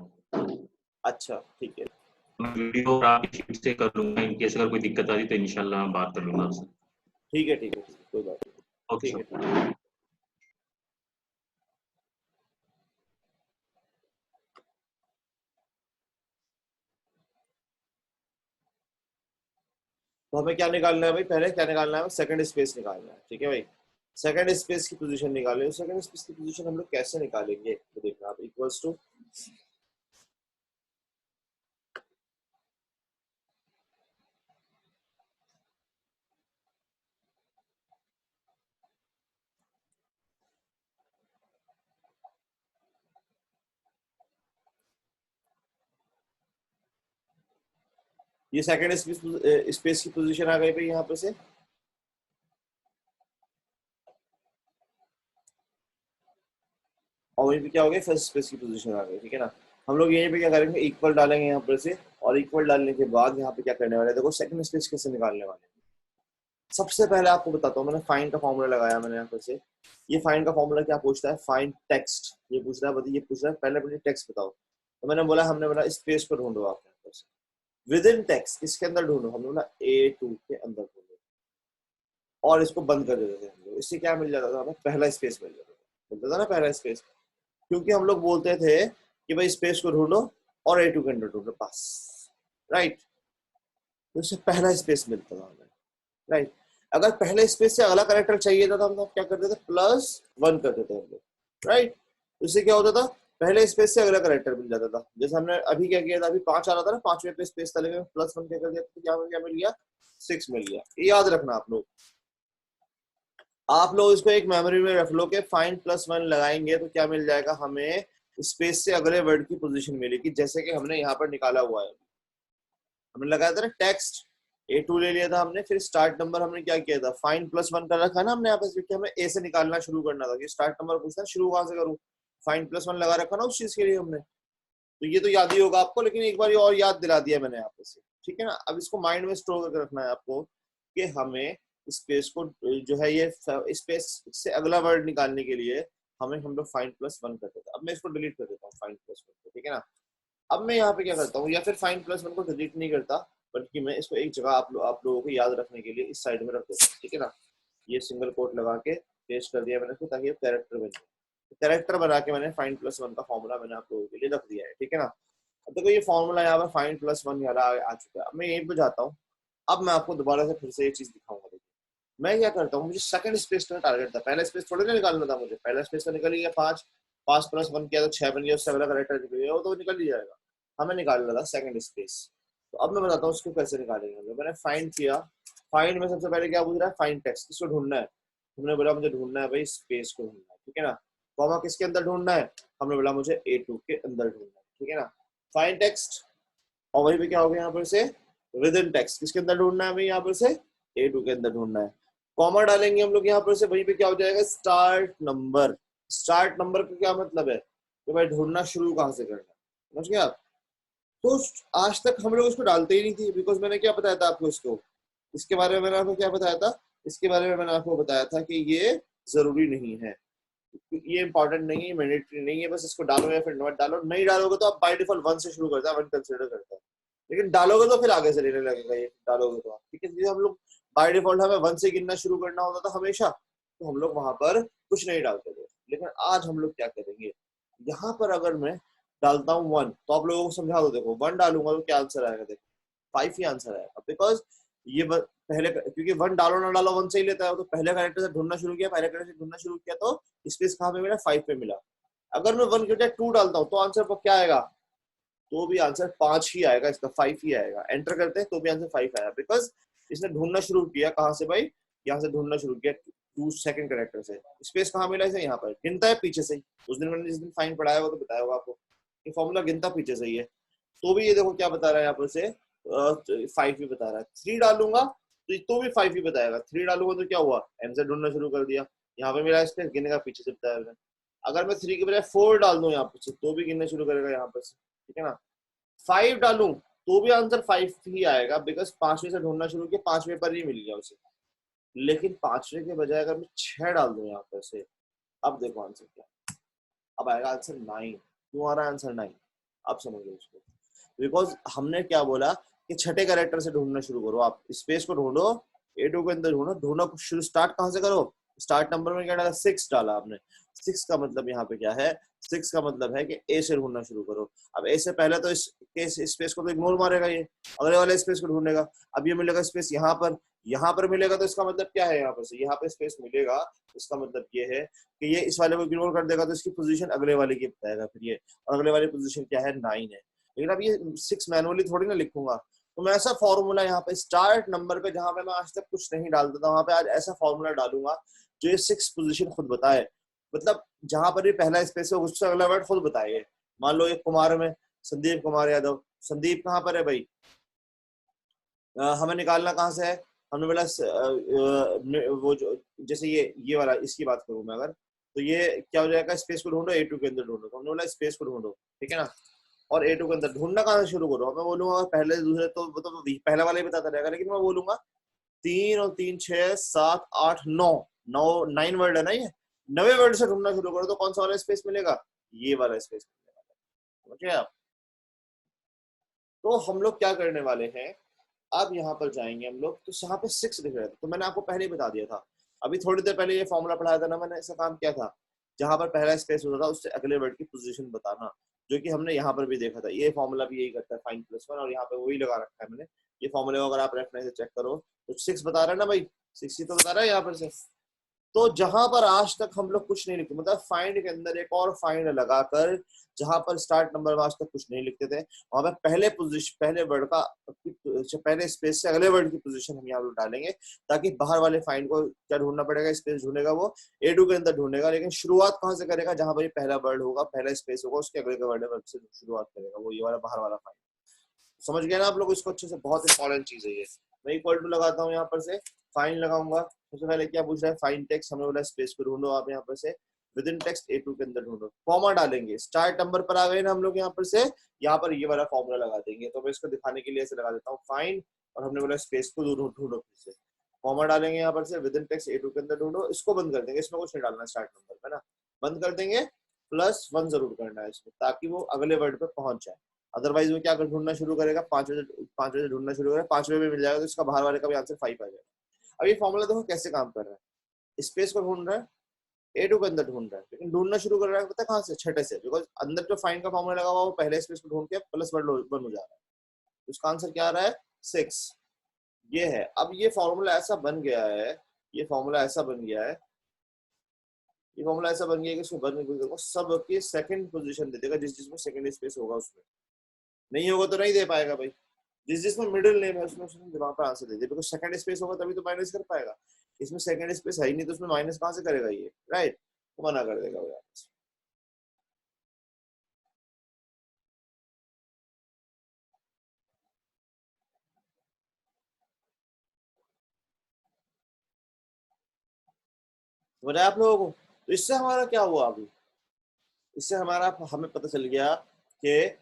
अच्छा ठीक है, मैं वीडियो और आपकी शीट से कर लूंगा, इन केस अगर कोई दिक्कत आ रही तो इंशाल्लाह मैं बात कर लूंगा आपसे। ठीक है ठीक है, कोई बात नहीं, ओके ठीक सर। है। तो हमें क्या निकालना है भाई? पहले क्या निकालना है? सेकंड स्पेस निकालना है, ठीक है भाई। सेकंड स्पेस की पोजीशन निकालें। सेकंड स्पेस की पोजीशन हम लोग कैसे निकालेंगे तो देखना आप, इक्वल्स टू ये सेकंड स्पेस की पोजीशन आ गई भाई यहाँ पे से, और वहीं पे क्या हो गया? फर्स्ट स्पेस की पोजीशन आ गई, ठीक है ना। हम लोग यहीं पे क्या करेंगे? इक्वल डालेंगे यहाँ पर से, और इक्वल डालने के बाद यहाँ पे क्या करने वाले हैं? देखो सेकंड स्पेस कैसे निकालने वाले हैं। सबसे पहले आपको बताता हूँ, मैंने फाइंड का फॉर्मूला लगाया मैंने यहाँ पर से। ये फाइंड का फॉर्मूला क्या पूछता है? फाइंड टेक्स्ट, ये पूछ रहा है बताइए, ये पूछ रहा है पहले मुझे टेक्स्ट बताओ। तो मैंने बोला, हमने बोला स्पेस को ढूंढो आप यहाँ पर से, विद इन टेक्स्ट किसके अंदर ढूंढो? हमने बोला A2 के अंदर ढूंढो, और इसको बंद कर देते थे हम लोग। इससे क्या मिल जाता था हमें? पहला स्पेस मिल जाता था, मिलता था ना पहला स्पेस। क्योंकि हम लोग बोलते थे कि भाई स्पेस को ढूंढो और A2 के अंदर ढूंढो, पास, राइट। तो इससे पहला स्पेस मिलता था हमें, राइट। अगर पहले स्पेस से अगला कैरेक्टर चाहिए था तो हम लोग क्या करते थे? +1 करते थे हम लोग, राइट। इससे क्या होता था? पहले स्पेस से अगला कैरेक्टर मिल जाता था। जैसे हमने अभी क्या किया था, अभी 5 आ रहा था ना, 5वें पे स्पेस था, लेकिन +1 क्या कर दिया तो क्या मिल गया? 6 मिल गया। ये याद रखना आप लोग इसको एक मेमोरी में रख लो कि फाइंड +1 लगाएंगे तो क्या मिल जाएगा हमें? स्पेस से अगले वर्ड की पोजीशन मिलेगी, जैसे कि हमने यहाँ पर निकाला हुआ है। हमने लगाया था ना टेक्स्ट, A2 ले लिया था हमने, फिर स्टार्ट नंबर हमने क्या किया था? फाइंड +1 कर रखा ना हमने यहाँ पे, क्योंकि हमें A से निकालना शुरू करना था कि स्टार्ट नंबर पूछता है शुरू कहाँ से करूँ। फाइंड +1 लगा रखा ना उस चीज के लिए हमने। तो ये तो याद ही होगा आपको, लेकिन एक बार ये और याद दिला दिया मैंने यहाँ पे से, ठीक है ना। अब इसको माइंड में स्टोर करके रखना है आपको कि हमें स्पेस को जो है, ये स्पेस से अगला वर्ड निकालने के लिए हम लोग फाइंड +1 करते थे। अब मैं इसको डिलीट कर देता हूँ फाइंड +1 को, ठीक है ना। अब मैं यहाँ पे क्या करता हूँ, या फिर फाइंड +1 को डिलीट नहीं करता, बल्कि मैं इसको एक जगह आप लोगों को याद रखने के लिए इस साइड में रख देता हूँ, ठीक है ना। ये सिंगल कोट लगा के पेस्ट कर दिया मैंने इसको, ताकि कैरेक्टर बन जाए। कैरेक्टर बना के मैंने फाइंड +1 का फॉर्मूला मैंने आप लोगों के लिए रख दिया है, ठीक है ना। अब देखो ये फॉर्मूला यहाँ पर फाइंड +1 आ चुका है। अब मैं यहीं पे जाता हूँ। अब मैं आपको दोबारा से फिर से एक चीज दिखाऊंगा। देखिए मैं क्या करता हूँ, मुझे सेकंड स्पेस का टारगेट था, पहला स्पेस थोड़ी ना निकालना था मुझे। पहला स्पेस तो निकल ही गया, 5 +1 किया तो 6 बन गया, उससे अगला कैरेक्टर निकल गया, वो तो निकल ही जाएगा। हमें निकालना था सेकंड स्पेस। तो अब मैं बताता हूँ उसको कैसे निकालेंगे। मैंने फाइंड किया, फाइंड में सबसे पहले क्या पूछ रहा है? फाइंड टेक्स्ट, किसको ढूंढना है? हमने बोला मुझे ढूंढना है भाई स्पेस को ढूंढना है, ठीक है ना। कॉमा किसके अंदर ढूंढना है? हमने बोला मुझे A2 के अंदर ढूंढना है, ठीक है ना। फाइंड टेक्स्ट, और वहीं पे क्या हो गया यहाँ पर से? विद इन टेक्स्ट, किसके अंदर ढूंढना है भाई? यहाँ पर से A2 के अंदर ढूंढना है। कॉमा डालेंगे हम लोग यहाँ पर से, वहीं पे क्या हो जाएगा? Start number. स्टार्ट नंबर का क्या मतलब है कि भाई ढूंढना शुरू कहाँ से करना, समझ गए आप। तो आज तक हम लोग इसको डालते ही नहीं थे, बिकॉज मैंने क्या बताया था आपको, इसके बारे में मैंने आपको क्या बताया था? इसके बारे में मैंने आपको बताया था कि ये जरूरी नहीं है, ये इंपॉर्टेंट नहीं है, मैंडेटरी नहीं है, बस इसको डालो या फिर नॉट डालो। नहीं डालोगे तो आप बाय डिफॉल्ट 1 से शुरू करता है, 1 कंसीडर करता है, लेकिन डालोगे तो फिर आगे से लेने लगेगा ये, डालोगे तो आप, ठीक है। हम लोग बाय डिफॉल्ट हमें 1 से गिनना शुरू करना होता था हमेशा, तो हम लोग वहां पर कुछ नहीं डालते थे। लेकिन आज हम लोग क्या करेंगे, यहाँ पर अगर मैं डालता हूँ 1, तो आप लोगों को समझा दो, देखो 1 डालूंगा तो क्या आंसर आएगा, देखो 5 ही आंसर आएगा, बिकॉज ये पहले, क्योंकि 1 डालो ना डालो 1 से ही लेता है, तो पहले कैरेक्टर से ढूंढना शुरू किया, पहले कैरेक्टर से ढूंढना शुरू किया, तो स्पेस कहाँ पे मिला, 5 पे मिला। अगर मैं 1 के बजाय 2 डालता हूँ तो आंसर पर क्या आएगा, तो भी आंसर 5 ही आएगा, इसका 5 ही आएगा। एंटर करते हैं तो भी आंसर 5 आया, बिकॉज इसने ढूंढना शुरू किया कहाँ से भाई, यहाँ से ढूंढना शुरू किया 2 सेकंड कैरेक्टर से। स्पेस कहाँ मिला इसे, यहाँ पर गिनता है पीछे से ही। उस दिन मैंने जिस दिन फाइन पढ़ाया वो तो बताया होगा आपको, ये फॉर्मूला गिनता पीछे से ही है। तो भी ये देखो क्या बता रहा है यहाँ पर से 5 ही बता रहा है। 3 डालूंगा तो भी 5 ही बताएगा। 3 डालूंगा तो क्या हुआ, एम से ढूंढना शुरू कर दिया, यहाँ पे मिला स्पेस, गिनने का पीछे से बताया। अगर मैं 3 के बजाय 4 डाल दूं यहाँ पर से, तो भी गिनना शुरू करेगा यहाँ पर से, ठीक है ना। 5 डालूं तो भी आंसर 5 ही आएगा, बिकॉज 5वें से ढूंढना शुरू किया, 5वें पर ही मिल गया उसे। लेकिन 5वें के बजाय अगर मैं 6 डाल दूं यहाँ पर से, अब देखो आंसर क्या, अब आएगा आंसर 9। क्यों आ रहा है आंसर 9, अब समझो इसको। बिकॉज हमने क्या बोला कि छठे कैरेक्टर से ढूंढना शुरू करो, आप स्पेस को ढूंढो, A2 के अंदर ढूंढो, ढूंढना शुरू स्टार्ट कहाँ से करो, स्टार्ट नंबर में क्या डाला, 6 डाला आपने। 6 का मतलब यहाँ पे क्या है, 6 का मतलब है कि ए से ढूंढना शुरू करो। अब ए से पहले तो इस स्पेस को तो इग्नोर मारेगा, ये अगले वाले स्पेस को ढूंढेगा। अब ये मिलेगा स्पेस यहाँ पर मिलेगा, तो इसका मतलब क्या है, यहाँ पर से यहाँ पे स्पेस मिलेगा, इसका मतलब ये है कि ये इस वाले को इग्नोर कर देगा, तो इसकी पोजीशन अगले वाले की बताएगा फिर ये, और अगले वाली पोजीशन क्या है, 9 है। लेकिन अब ये 6 मैनुअली थोड़ी ना लिखूंगा, तो मैं ऐसा फॉर्मूला यहाँ पे स्टार्ट नंबर पे, जहां पे मैं आज तक कुछ नहीं डालता था, वहां पे आज ऐसा फॉर्मूला डालूंगा जो ये 6 पोजीशन खुद बताए। मतलब जहां पर ये पहला स्पेस है उससे अगला वर्ड खुद बताए। मान लो एक कुमार में संदीप कुमार यादव, संदीप कहाँ पर है भाई, हमें निकालना कहाँ से है, हमने बोला वो जो जैसे ये वाला, इसकी बात करूं मैं अगर, तो ये क्या हो जाएगा, स्पेस को ढूंढो, A2 के अंदर ढूंढो, तो हमने बोला स्पेस को ढूंढो, ठीक है ना। और A2 के अंदर ढूंढना कहाँ से शुरू करो, मैं बोलूंगा पहले दूसरे तो वो तो पहला वाला ही बताता रहेगा, लेकिन मैं बोलूंगा 3 और 3 6 7 8 9 9 वर्ड है ना, ये 9वें वर्ड से ढूंढना शुरू करो, तो कौन सा वाला स्पेस मिलेगा, ये वाला स्पेस मिलेगा, समझे आप। तो हम लोग क्या करने वाले हैं, अब यहाँ पर जाएंगे हम लोग, तो यहाँ पे 6 लिख रहे थे, तो मैंने आपको पहले ही बता दिया था, अभी थोड़ी देर पहले ये फॉर्मूला पढ़ाया था ना मैंने, ऐसा काम किया था, जहां पर पहला स्पेस होता था उससे अगले वर्ड की पोजीशन बताना, जो कि हमने यहाँ पर भी देखा था। ये फॉर्मूला भी यही करता है, फाइन +1, और यहाँ पे वही लगा रखा है मैंने। ये फॉर्मूले को अगर आप रेफरेंस से चेक करो तो 6 बता रहा है ना भाई, 6 ही तो बता रहा है यहाँ पर से। तो जहां पर आज तक हम लोग कुछ नहीं लिखते, मतलब फाइंड के अंदर एक और फाइंड लगाकर, जहां पर स्टार्ट नंबर में आज तक कुछ नहीं लिखते थे, वहां पर पहले पोजीशन, पहले वर्ड का, पहले स्पेस से अगले वर्ड की पोजीशन हम यहाँ पर डालेंगे, ताकि बाहर वाले फाइंड को क्या ढूंढना पड़ेगा, स्पेस ढूंढेगा वो A2 के अंदर ढूंढेगा, लेकिन शुरुआत कहाँ से करेगा, जहां पर पहला वर्ड होगा, पहला स्पेस होगा, उसके अगले वर्ड से शुरुआत करेगा, वो ये वाला बाहर वाला फाइंड। समझ गया ना आप लोग इसको अच्छे से, बहुत इंपॉर्टेंट चीज है ये। मैं इक्वल टू लगाता हूँ यहाँ पर से, फाइन लगाऊंगा, सबसे पहले क्या पूछ रहा है, फाइन टेक्स्ट, हमें बोला स्पेस को ढूंढो, आप यहाँ पर से विद इन टेक्स्ट A2 के अंदर ढूंढो, कॉमा डालेंगे, स्टार्ट नंबर पर आ गए ना हम लोग, यहाँ पर से यहाँ पर ये वाला फॉर्मूला लगा देंगे। तो मैं इसको दिखाने के लिए ऐसे लगा देता हूँ, फाइन, और हमने बोला स्पेस को ढूंढो फिर से, कॉमा डालेंगे यहाँ पर से, विद इन टेक्स्ट A2 के अंदर ढूंढो, इसको बंद कर देंगे, इसमें कुछ नहीं डालना स्टार्ट नंबर पे ना, बंद कर देंगे, +1 जरूर करना है इसमें, ताकि वो अगले वर्ड पे पहुंच जाए। अदरवाइज वो क्या ढूंढना शुरू करेगा, 5वें से ढूंढना शुरू करेगा, 5वें में मिल जाएगा, तो इसका बाहर वाले का भी आंसर 5 आ जाएगा। अब ये फॉर्मूला देखो कैसे काम कर रहा है, स्पेस को ढूंढ रहा है, A2 के अंदर ढूंढ रहा है, लेकिन ढूंढना शुरू कर रहा है पता है कहाँ से, छठे से, बिकॉज अंदर जो फाइंड का फॉर्मूला लगा हुआ वो पहले स्पेस को ढूंढ के +1 हो जा रहा है, उसका आंसर क्या आ रहा है, 6। ये है। अब ये फॉर्मूला ऐसा बन गया है, ये फॉर्मूला ऐसा बन गया है, ये फॉर्मूला ऐसा बन गया है कि इसको बनने को सब की सेकंड पोजीशन दे देगा, जिसमें सेकंड स्पेस होगा उसमें, नहीं होगा तो नहीं दे पाएगा भाई, जिसमें मिडिल नेम है उसमें वहां पर answer they they, because second space होगा तभी तो माइनस कर पाएगा, इसमें सेकंड स्पेस है ही नहीं, तो उसमें माइनस कहां से करेगा ये, राइट, तो मना कर देगा वो यहाँ से। समझ आया आप लोगों को। तो इससे हमारा क्या हुआ, अभी इससे हमारा हमें पता चल गया कि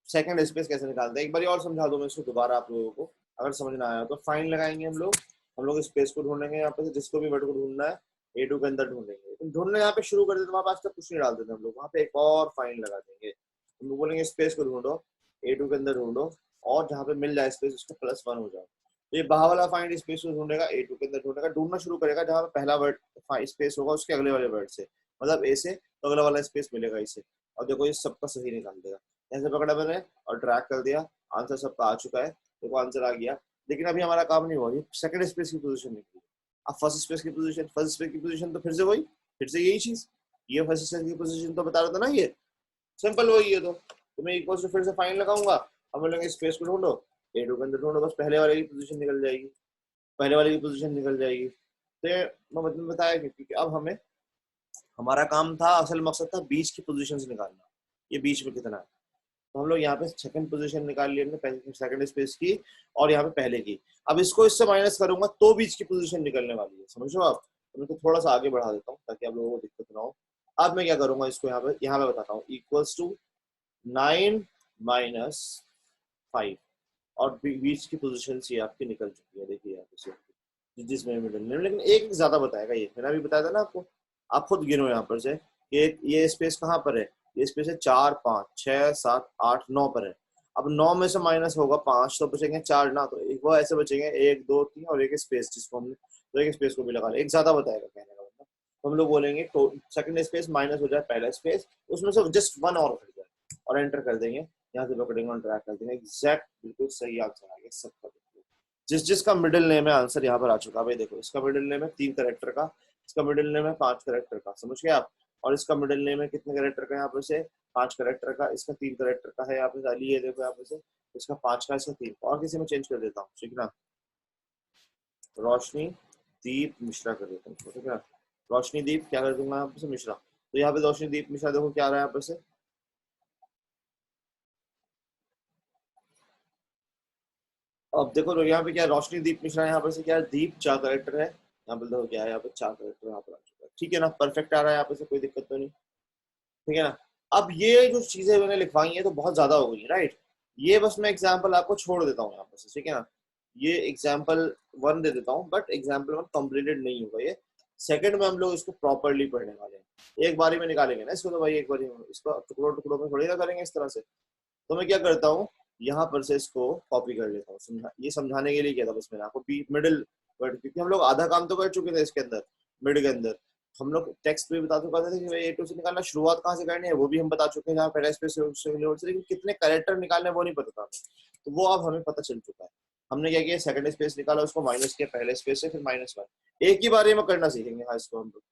सेकंड स्पेस कैसे निकालते हैं। एक बार और समझा दो मैं इसको दोबारा आप लोगों को, अगर समझ ना आया तो। फाइन लगाएंगे हम लोग स्पेस को ढूंढेंगे, यहाँ पे जिसको भी वर्ड को ढूंढना है A2 के अंदर ढूंढेंगे, लेकिन ढूंढने यहाँ पे शुरू कर देते वहां पास तक कुछ नहीं डाल देते हम लोग, वहाँ पे एक और फाइन लगा देंगे, हम लोग बोलेंगे स्पेस को ढूंढो, A2 के अंदर ढूंढो, और जहाँ पे मिल जाए स्पेस उसको +1 हो जाए, तो ये बाहर वाला फाइंड स्पेस को ढूंढेगा, A2 के अंदर ढूंढेगा, ढूंढना शुरू करेगा जहां पे पहला वर्ड स्पेस होगा उसके अगले वाले वर्ड से, मतलब ए से तो अगला वाला स्पेस मिलेगा इसे। और देखो ये सबका सही निकाल देगा। ऐसे पकड़ा मैंने और ड्रैग कर दिया, आंसर सबका आ चुका है। देखो आंसर आ गया, लेकिन अभी हमारा काम नहीं हुआ, सेकंड स्पेस की पोजीशन निकली। अब फर्स्ट स्पेस की पोजीशन, फर्स्ट स्पेस की पोजीशन तो फिर से वही, फिर से यही चीज, ये फर्स्ट स्पेस की पोजीशन तो बता रहा था ना, ये सिंपल वही है। तो मैं इक्वल टू फिर से फाइन लगाऊंगा, अब बोलेंगे स्पेस को ढूंढो, A2 के अंदर ढूंढो, बस पहले वाले की पोजीशन निकल जाएगी, पहले वाले की पोजीशन निकल जाएगी। तो मैं मतलब बताया क्योंकि अब हमें, हमारा काम था, असल मकसद था बीच की पोजीशंस निकालना, ये बीच में कितना है। तो हम लोग यहाँ पे सेकंड पोजीशन निकाल ली हमने, सेकंड स्पेस की, और यहाँ पे पहले की। अब इसको इससे माइनस करूंगा तो बीच की पोजीशन निकलने वाली है, समझो आप। तो मैं तो थोड़ा सा आगे बढ़ा देता हूँ ताकि आप लोगों को दिक्कत ना हो। अब मैं क्या करूंगा, इसको यहाँ पे बताता हूँ, इक्वल्स टू 9 माइनस 5, और बीच की पोजीशन ये आपकी निकल चुकी है, देखिए यहाँ पे जिसमें मिडल नेम, लेकिन एक ज्यादा बताएगा, ये मैंने अभी बताया था ना आपको। आप खुद गिनो यहाँ पर से, ये स्पेस कहाँ पर है, ये स्पेस है 4 5 6 7 8 9 पर है। अब 9 में से माइनस होगा 5 तो बचेंगे 4 ना, तो एक वो ऐसे बचेंगे 1 2 3 और एक स्पेस जिसको हमने, तो एक स्पेस को भी लगा, एक ज्यादा बताएगा कहने का मतलब। तो हम लोग बोलेंगे तो सेकंड स्पेस माइनस हो जाए पहला स्पेस, उसमें से जस्ट 1 और हट जाए, और एंटर कर देंगे, यहाँ से पकड़ेंगे और ट्रैक कर देंगे, एग्जैक्ट बिल्कुल सही आंसर आ गया सबका। जिसका मिडिल नेम है आंसर यहाँ पर आ चुका है भाई। देखो इसका मिडिल नेम है 3 कैरेक्टर का, इसका मिडिल नेम है 5 कैरेक्टर का, समझ गए आप। और इसका मिडिल नेम है कितने कैरेक्टर का, यहाँ पर से 5 कैरेक्टर का, इसका 3 कैरेक्टर का है यहाँ पे डाली है, देखो यहाँ पे से इसका 5 का, इसका 3, और किसी में चेंज कर देता हूँ, ठीक ना, रोशनी दीप मिश्रा कर देता हूँ, ठीक है। रोशनी दीप क्या कर दूंगा यहाँ पे से, मिश्रा। तो यहाँ पे रोशनी दीप मिश्रा, देखो क्या आ रहा है यहाँ पर से, अब देखो यहाँ पे क्या, रोशनी दीप मिश्रा, यहाँ पर से क्या है, दीप 4 कैरेक्टर है, यहाँ पे देखो क्या है, यहाँ पे 4 कैरेक्टर यहाँ पर आ चुका है, ठीक है ना, परफेक्ट आ रहा है यहाँ पे से, कोई दिक्कत तो नहीं, ठीक है ना। अब ये जो चीजें मैंने लिखवाई है तो बहुत ज्यादा हो गई, राइट। ये बस मैं एग्जाम्पल आपको छोड़ देता हूँ यहाँ पर से, ठीक है ना। ये एग्जाम्पल 1 दे देता हूँ, बट एग्जाम्पल 1 कंप्लीटेड नहीं होगा, ये सेकंड में हम लोग इसको प्रॉपरली पढ़ने वाले हैं, एक बारी में निकालेंगे ना इसको, तो भाई एक बारी में इसको टुकड़ों टुकड़ों में थोड़ी ना करेंगे इस तरह से। तो मैं क्या करता हूँ, यहाँ पर से इसको कॉपी कर लेता हूँ, ये समझाने के लिए किया था बस मैंने आपको, मिडिल वर्ड, क्योंकि हम लोग आधा काम तो कर चुके थे इसके अंदर, मिड के अंदर हम लोग टेक्स्ट में बता चुका थे कि भाई A2 से निकालना शुरुआत कहाँ से करनी है, वो भी हम बता चुके हैं, जहाँ पहला स्पेस से, लेकिन कितने कैरेक्टर निकालने वो नहीं पता था, तो वो अब हमें पता चल चुका है। हमने क्या किया, सेकंड स्पेस निकाला, उसको माइनस किया पहले स्पेस से, फिर -1, एक ही बारी में करना सीखेंगे। हाँ इसको हम लोग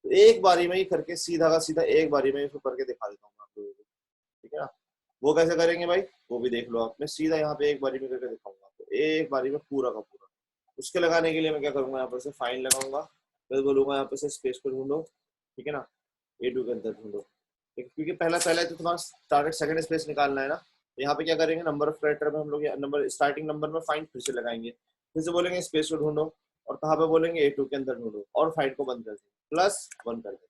तो एक बारी में ही करके सीधा का सीधा एक बारी में इसको करके दिखा देता हूँ आप लोगों को, ठीक है ना। वो कैसे करेंगे भाई, वो भी देख लो आप, मैं सीधा यहाँ पे एक बारी में करके दिखाऊंगा आपको, एक बारी में पूरा का पूरा। उसके लगाने के लिए मैं क्या करूंगा, यहाँ पर से फाइन लगाऊंगा, फिर बोलूंगा यहाँ पर से स्पेस को ढूंढो, ठीक है ना, A2 के अंदर ढूंढो, क्योंकि पहला तो तुम्हारा टारगेट सेकंड स्पेस निकालना है ना। तो यहाँ पे क्या करेंगे, नंबर ऑफ कैरेक्टर में हम लोग नंबर, स्टार्टिंग नंबर में फाइंड फिर से लगाएंगे, फिर से बोलेंगे स्पेस को ढूंढो, और कहाँ पे बोलेंगे A2 के अंदर ढूंढो, और फाइंड को बंद कर देंगे, +1 कर देंगे,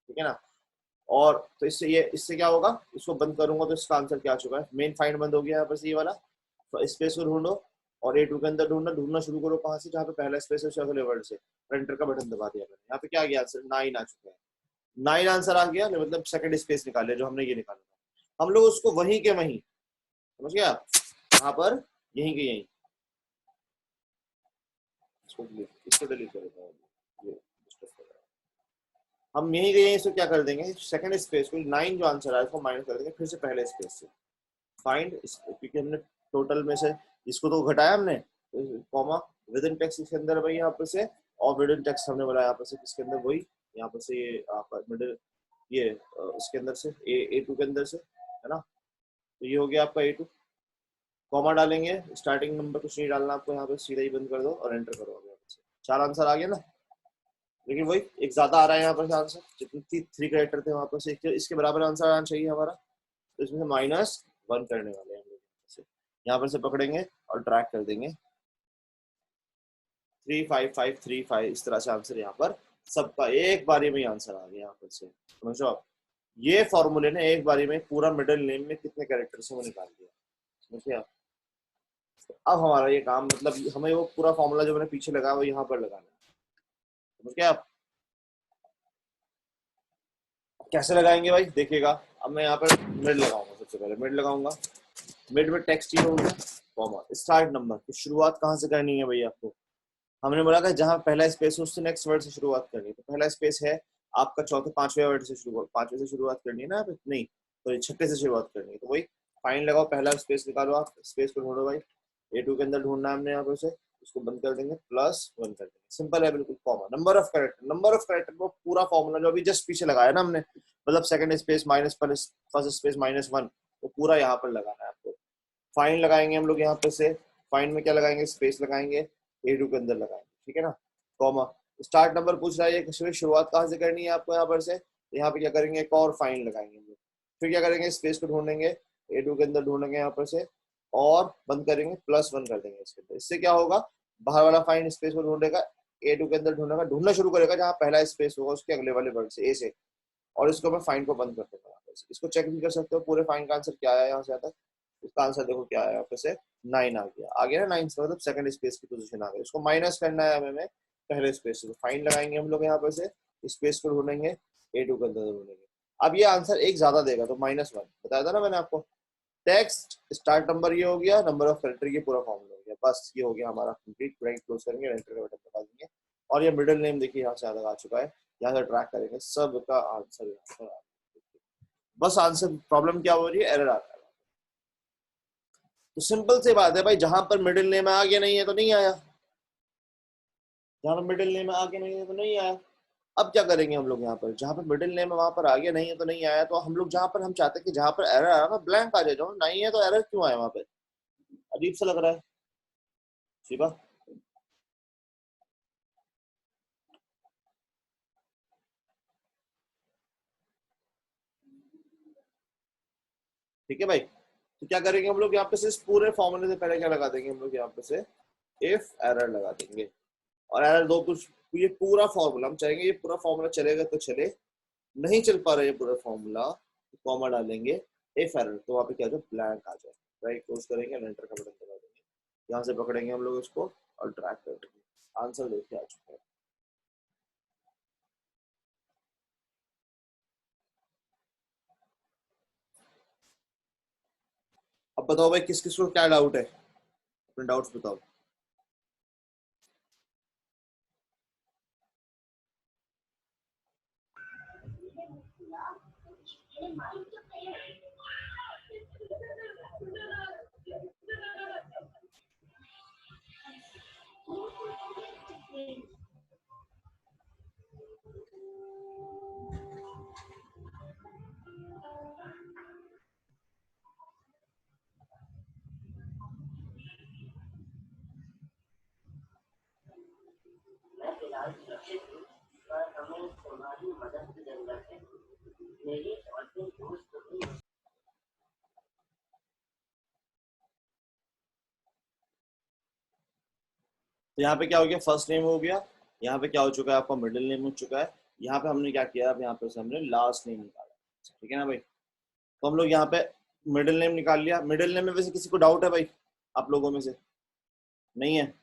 ठीक है ना। और तो इससे क्या होगा, इसको बंद करूंगा तो इसका आंसर क्या आ चुका है, मेन फाइंड बंद हो गया यहाँ पर ये वाला। तो स्पेस को ढूंढो और A2 के अंदर ढूंढना शुरू करो, कहाँ से, जहाँ पे पहला स्पेस है अगले वर्ड से, एंटर का बटन दबा दिया मैंने, यहाँ पे क्या आ गया आंसर, 9 आ चुका है, 9 आंसर आ गया, मतलब सेकंड स्पेस निकाल लिया जो हमने ये निकाला था। हम लोग उसको वहीं के वहीं, समझ गया, यहाँ पर यहीं के यहीं, इसको डिलीट कर देता हूँ, हम यहीं के यहीं इसको क्या कर देंगे, सेकंड स्पेस को 9 जो आंसर आया उसको माइनस कर देंगे फिर से पहले स्पेस से, फाइंड, क्योंकि हमने टोटल में से इसको तो घटाया हमने, कॉमा विद इन टेक्स्ट इसके अंदर भाई यहाँ पर से, और विद इन टेक्स्ट हमने बोला यहाँ पर से किसके अंदर, वही यहाँ पर से ये आपका मिडिल, ये इसके अंदर से A2 के अंदर से, है ना। तो ये हो गया आपका A2, कॉमा डालेंगे, स्टार्टिंग नंबर कुछ नहीं डालना आपको, यहाँ पे सीधा ही बंद कर दो और एंटर करो, यहाँ से 4 आंसर आ गया ना। लेकिन वही एक ज्यादा आ रहा है यहाँ पर आंसर, जितने 3 कैरेक्टर थे वहां पर से इसके बराबर आंसर आना चाहिए हमारा, तो इसमें से -1 करने वाले हैं हम लोग, यहाँ पर से पकड़ेंगे और ट्रैक कर देंगे 35535, इस तरह से आंसर यहाँ पर सबका एक बारी में आंसर आ गया यहाँ पर से, समझो आप। ये फॉर्मूले ने एक बारी में पूरा मिडिल नेम में कितने कैरेक्टर से वो निकाल दिया, समझिए आप। अब हमारा ये काम, मतलब हमें वो पूरा फॉर्मूला जो मैंने पीछे लगाया वो यहाँ पर लगाना है, समझ गए आप। कैसे लगाएंगे भाई, देखिएगा। अब मैं यहाँ पर मिड लगाऊंगा, सबसे पहले मिड लगाऊंगा, मिड में टेक्स्ट ही होगा, कॉमा स्टार्ट नंबर, तो शुरुआत कहाँ से करनी है भाई आपको? हमने बोला कि जहाँ पहला स्पेस है उससे नेक्स्ट वर्ड से शुरुआत करनी है। तो पहला स्पेस है आपका चौथे पांचवें वर्ड से शुरुआत, पांचवें से शुरुआत करनी है ना, नहीं तो छठे से शुरुआत करनी है। तो वही फाइन लगाओ, पहला स्पेस निकालो, आप स्पेस को ढूंढो भाई, A2 के अंदर ढूंढना है हमने यहाँ पर से, उसको बंद कर देंगे, +1 कर देंगे, सिंपल है बिल्कुल। Comma number of character, number of character वो पूरा फॉर्मूला जो अभी जस्ट पीछे लगाया ना हमने, मतलब second space minus first space -1, वो पूरा यहाँ पर लगाना है आपको। फाइन लगाएंगे हम लोग यहाँ पे से, फाइन में क्या लगाएंगे, स्पेस लगाएंगे, A2 के अंदर लगाएंगे, ठीक है ना। कॉमा स्टार्ट नंबर पूछ रहा है, ये शुरुआत कहाँ से करनी है आपको यहाँ पर से, यहाँ पे क्या करेंगे, एक और फाइन लगाएंगे हम लोग, फिर क्या करेंगे, स्पेस को ढूंढेंगे, A2 के अंदर ढूंढेंगे यहाँ पर से, और बंद करेंगे, +1 कर देंगे इसके अंदर। इससे क्या होगा, बाहर वाला फाइन स्पेस को ढूंढेगा, A2 के अंदर ढूंढेगा, ढूंढना शुरू करेगा जहाँ पहला स्पेस होगा उसके अगले वाले वर्ड से, ए से, और इसको मैं फाइन को बंद कर दूंगा। इसको चेक भी कर सकते हो पूरे फाइन का आंसर क्या आया यहाँ से आता है। इसका आंसर देखो क्या आया, यहाँ पे से 9 आ गया ना, 9 से मतलब सेकंड स्पेस की पोजीशन आ गई। इसको माइनस करना है हमें पहले स्पेस से, फाइन लगाएंगे हम लोग यहाँ पे से, स्पेस को ढूंढेंगे, A2 के अंदर ढूंढेंगे। अब ये आंसर एक ज्यादा देगा तो -1 बताया था ना मैंने आपको। टेक्स्ट स्टार्ट नंबर ये हो गया, नंबर ऑफ कैरेक्टर ये पूरा फॉर्मूला हो गया, बस ये हो गया हमारा कंप्लीट। ब्रैकेट क्लोज करेंगे, एंटर का बटन दबा देंगे, और ये मिडिल नेम देखिए यहाँ से आ चुका है, यहाँ से ट्रैक करेंगे सबका आंसर यहाँ पर आ गया। बस आंसर, प्रॉब्लम क्या हो रही है, एरर आ रहा है। तो सिंपल सी बात है भाई, जहां पर मिडिल नेम आ गया नहीं है तो नहीं आया, जहां पर मिडिल नेम आ गया नहीं है तो नहीं आया। अब क्या करेंगे हम लोग, यहाँ पर जहां पर मिडिल नेम वहां पर आ गया नहीं है तो नहीं आया, तो हम लोग जहां पर हम चाहते हैं कि जहां पर एरर आ रहा है ब्लैंक आ जाए, जो नहीं है तो एरर क्यों आया वहां पे, अजीब सा लग रहा है शिवा। ठीक है भाई, तो क्या करेंगे हम लोग यहाँ पे से, इस पूरे फॉर्मूले से पहले क्या लगा देंगे हम लोग यहाँ पे से, इफ एरर लगा देंगे, और एरर दो कुछ, ये पूरा फॉर्मूला हम चाहेंगे ये पूरा फॉर्मूला चलेगा तो चले, नहीं चल पा रहा है ये पूरा फॉर्मूला, तो कॉमा डालेंगे, इफ एरर, तो वहाँ पे क्या जो ब्लैंक आ जाए, राइट क्लोज करेंगे, एंटर का बटन दबा देंगे, यहाँ से पकड़ेंगे हम लोग इसको और ट्रैक कर देंगे। आंसर देखिए आ चुका है। अब बताओ भाई किस किस को क्या डाउट है, अपने डाउट्स बताओ। मैं फिलहाल सुरक्षित हूँ, पर हमें तुम्हारी मदद की जरूरत है। मेरी औरतें दोस्त भी तो यहाँ पे क्या हो गया, फर्स्ट नेम हो गया, यहाँ पे क्या हो चुका है आपका, मिडिल नेम हो चुका है। यहाँ पे हमने क्या किया, अब यहाँ पे से हमने लास्ट नेम निकाला, ठीक है ना भाई। तो हम लोग यहाँ पे मिडिल नेम निकाल लिया। मिडिल नेम में वैसे किसी को डाउट है भाई आप लोगों में से, नहीं है